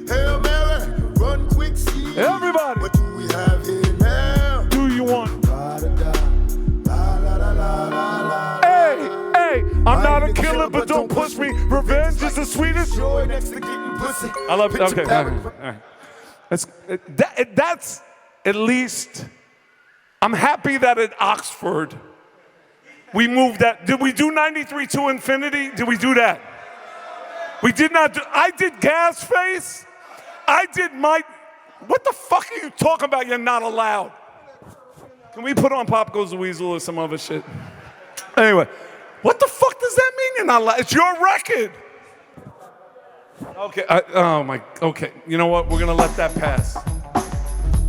Hail Mary, run quick, see. Everybody. What do we have here now? Do you want? Hey, I'm not a killer, but don't push me. Revenge is the sweetest. Joy next to getting pussy. I love it. Okay, all right. That's at least. I'm happy that at Oxford we moved that. Did we do 93 to infinity? Did we do that? We did not do. I did Gas Face. I did my. What the fuck are you talking about? You're not allowed. Can we put on Pop Goes the Weasel or some other shit? Anyway, what the fuck does that mean you're not allowed? It's your record. Okay. Okay. You know what? We're gonna let that pass.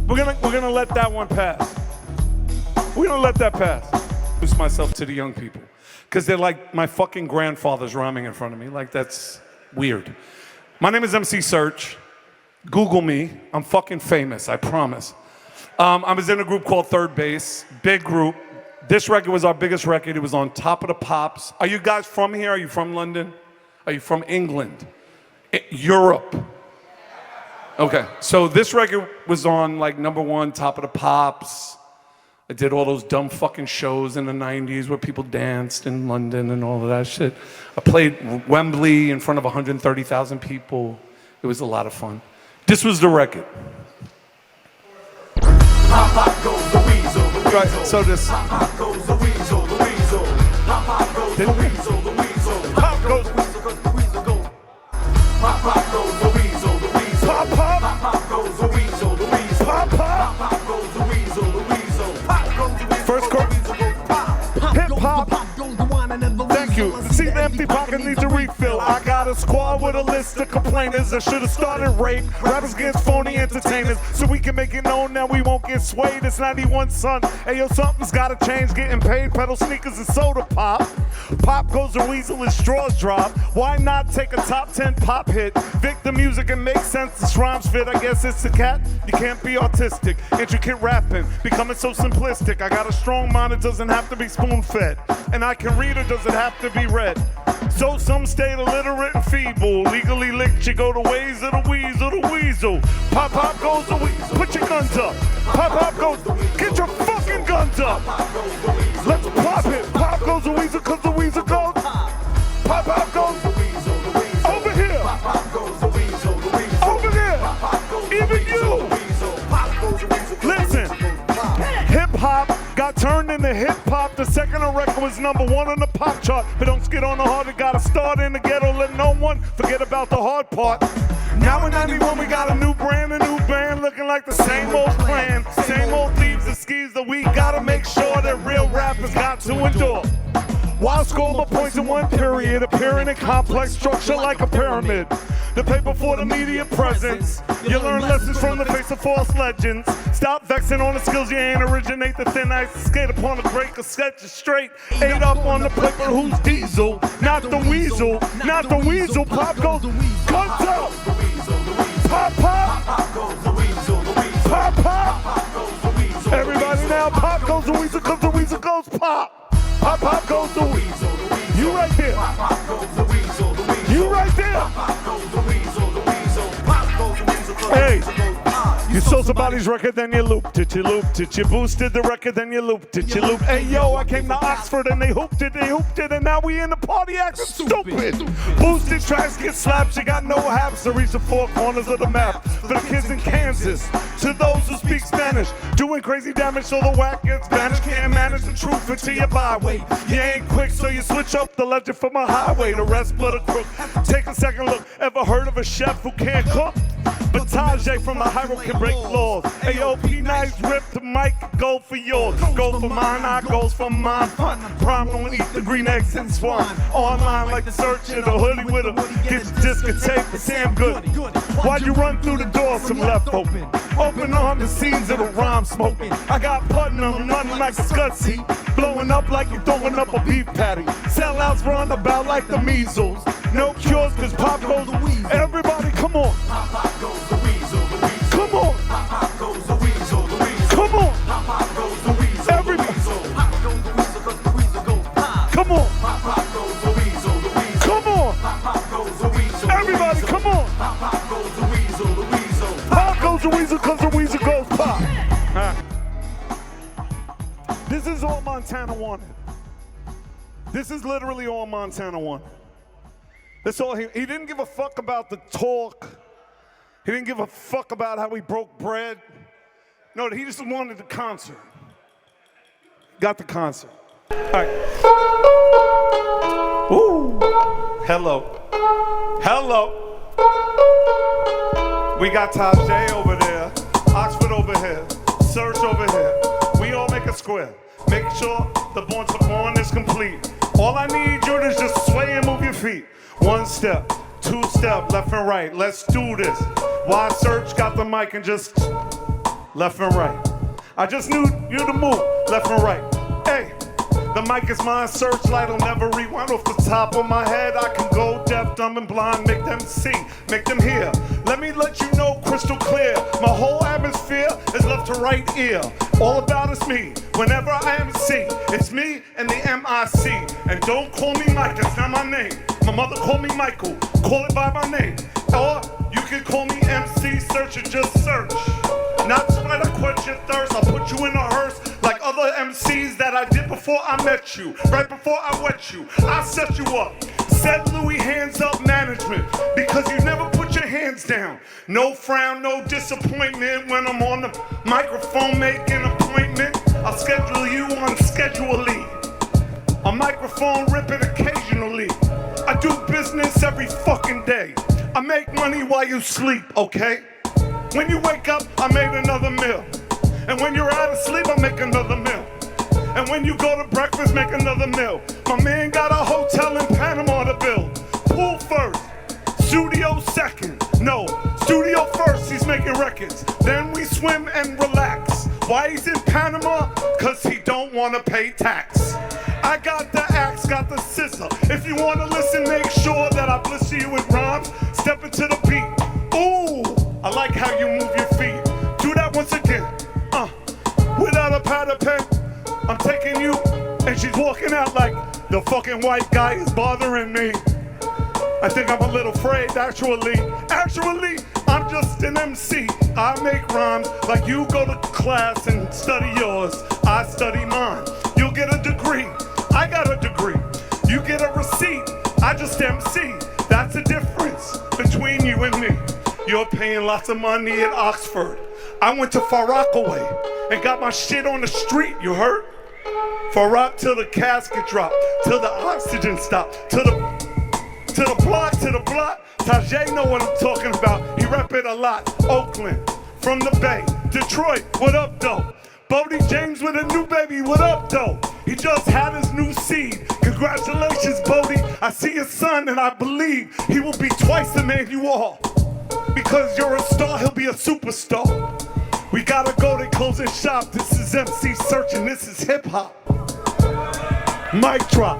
We're gonna let that one pass. We're gonna let that pass. Introduce myself to the young people, because they're like my fucking grandfather's rhyming in front of me. Like that's weird. My name is MC Serch. Google me. I'm fucking famous. I promise. I was in a group called Third Base. Big group. This record was our biggest record. It was on Top of the Pops. Are you guys from here? Are you from London? Are you from England? Europe? Okay, so this record was on like #1, Top of the Pops. I did all those dumb fucking shows in the 90s where people danced in London and all of that shit. I played Wembley in front of 130,000 people. It was a lot of fun. This was the record. Pop goes the weasel, the weasel. Right, so this. Pop goes the weasel, the weasel. Pop goes the weasel, the weasel. Pop goes the weasel, go. Pop goes the weasel, the weasel. Pop goes the weasel, the weasel. Pop goes the weasel, the weasel. Pop goes the weasel. First chord. Hip-hop. Thank you. See, the empty pocket needs a refill. I got a squad with a list of complainers. I should have started rape. Rappers against phony entertainers, so we can make it known that we won't get swayed. It's 91, son. Hey, yo, something's gotta change. Getting paid, pedal sneakers and soda pop. Pop goes the weasel and straws drop. Why not take a top 10 pop hit? Vic the music and make sense. The rhymes fit. I guess it's a cat. You can't be artistic. Intricate rapping, becoming so simplistic. I got a strong mind. It doesn't have to be spoon-fed. And I can read it, doesn't have to be read. So some stayed illiterate and feeble. Legally licked, you go the ways of the weasel, the weasel. Pop goes the weasel. Put your guns up. Pop goes. Get your fucking guns up. Let's pop it. Pop goes the weasel, cause the weasel goes. Pop goes the weasel, the weasel. Over here. Pop goes the weasel, the weasel. Over there. Even you. Listen. Hip hop got turned into the hip-hop, the second record was #1 on the pop chart. But don't skid on the hard, it gotta start in the ghetto, let no one forget about the hard part. Now in 91 we got a new brand, a new band, looking like the same old clan. Same old thieves and skis that we gotta make sure that real rappers got to endure. While score my points in one period, appearing in complex structure like a pyramid. The paper for the media presence. You learn lessons from the face of false legends. Stop vexing on the skills you ain't originate. The thin ice skate upon the break, a sketch is straight. 8 up on the paper, who's Diesel? Not the weasel, not the weasel. Pop goes, guns up. Pop, pop. Pop, pop. Everybody now, pop goes the weasel, comes the weasel goes pop. Pop, pop goes the weasel. You right there. You right there. Hey, you sold somebody's record, then you looped it, you looped it. You boosted the record, then you looped it, you looped. Hey, yo, I came to Oxford and they hooped it, and now we in the party acting stupid. Boosted tracks get slapped, you got no haps to reach the 4 corners of the map. For the kids in Kansas, to those who speak Spanish, doing crazy damage so the whack gets banished. Can't manage the truth until you byway. You ain't quick, so you switch up the legend from a highway. The rest but a crook. Take a second look. Ever heard of a chef who can't cook? But Tajai from the high road can break laws. AOP nice, rip the mic, go for yours. Go for mine, I goes for mine. Prime don't eat the green eggs and swan. Online like the Serch in a hoodie with a get your discotheque, it's damn good. Why'd you run through the door, some left open? Open on the scenes of the rhyme smoking. I got Putnam running like a Scudsy, blowing up like you throwing up a beef patty. Sellouts run about like the measles. No cures cause pop goes the weasel. Everybody come on. Pop goes the weasel, the weasel. Come on. Pop goes the weasel, the weasel. Come on. Pop goes the weasel. Everybody. Pop goes the weasel cause the weasel goes pop. Come on. Pop goes the weasel, the weasel. Come on. Pop goes the weasel. Everybody come on. Pop goes the weasel, the weasel. Pop goes the weasel cause the weasel goes pop. This is all Montana wanted. This is literally all Montana wanted. That's all he didn't give a fuck about the talk. He didn't give a fuck about how we broke bread. No, he just wanted the concert. Got the concert. All right. Ooh. Hello. Hello. We got Tajai over there, Oxford over here, Serch over here. We all make a square. Make sure the Born to Born is complete. All I need you to is just sway and move your feet. 1 step, 2 step, left and right. Let's do this. Why Serch got the mic and just left and right. I just need you to move left and right. Hey, the mic is mine. Searchlight will never rewind off the top of my head. I can go deaf, dumb, and blind. Make them see, make them hear. Let me let you know crystal clear. My whole atmosphere is left to right ear. All about is me. Whenever I MC, it's me and the MIC. And don't call me Mike, that's not my name. My mother called me Michael, call it by my name. Or you can call me MC Serch or just Serch. Not try to quench your thirst, I'll put you in a hearse like other MCs that I did before I met you. Right before I wet you, I set you up. Said Louis hands up management, because you never put your hands down. No frown, no disappointment when I'm on the microphone making an appointment. I'll schedule you unschedulally. A microphone ripping occasionally. I do business every fucking day. I make money while you sleep, okay? When you wake up, I made another meal. And when you're out of sleep, I make another meal. And when you go to breakfast, make another meal. My man got a hotel in Panama to build. Pool first, studio second. No, studio first, he's making records. Then we swim and relax. Why he's in Panama? Cause he don't wanna pay tax. I got the axe, got the scissor. If you wanna listen, make sure that I blister you with rhymes. Step into the beat. Ooh, I like how you move your feet. Do that once again. Without a pad or pen, I'm taking you, and she's walking out like the fucking white guy is bothering me. I think I'm a little afraid, actually. Actually, I'm just an MC. I make rhymes like you go to class and study yours. I study mine. You'll get a degree. I got a degree. You get a receipt. I just MC. That's the difference between you and me. You're paying lots of money at Oxford. I went to Far Rockaway and got my shit on the street, you heard? For rock till the casket drop, till the oxygen stop, to the block. Tajai know what I'm talking about. He rep it a lot. Oakland, from the Bay, Detroit, what up though? Bodie James with a new baby, what up though? He just had his new seed. Congratulations, Bodie. I see his son and I believe he will be twice the man you are. Because you're a star, he'll be a superstar. We gotta go, they closing shop. This is MC Serch and this is hip hop. Mic drop.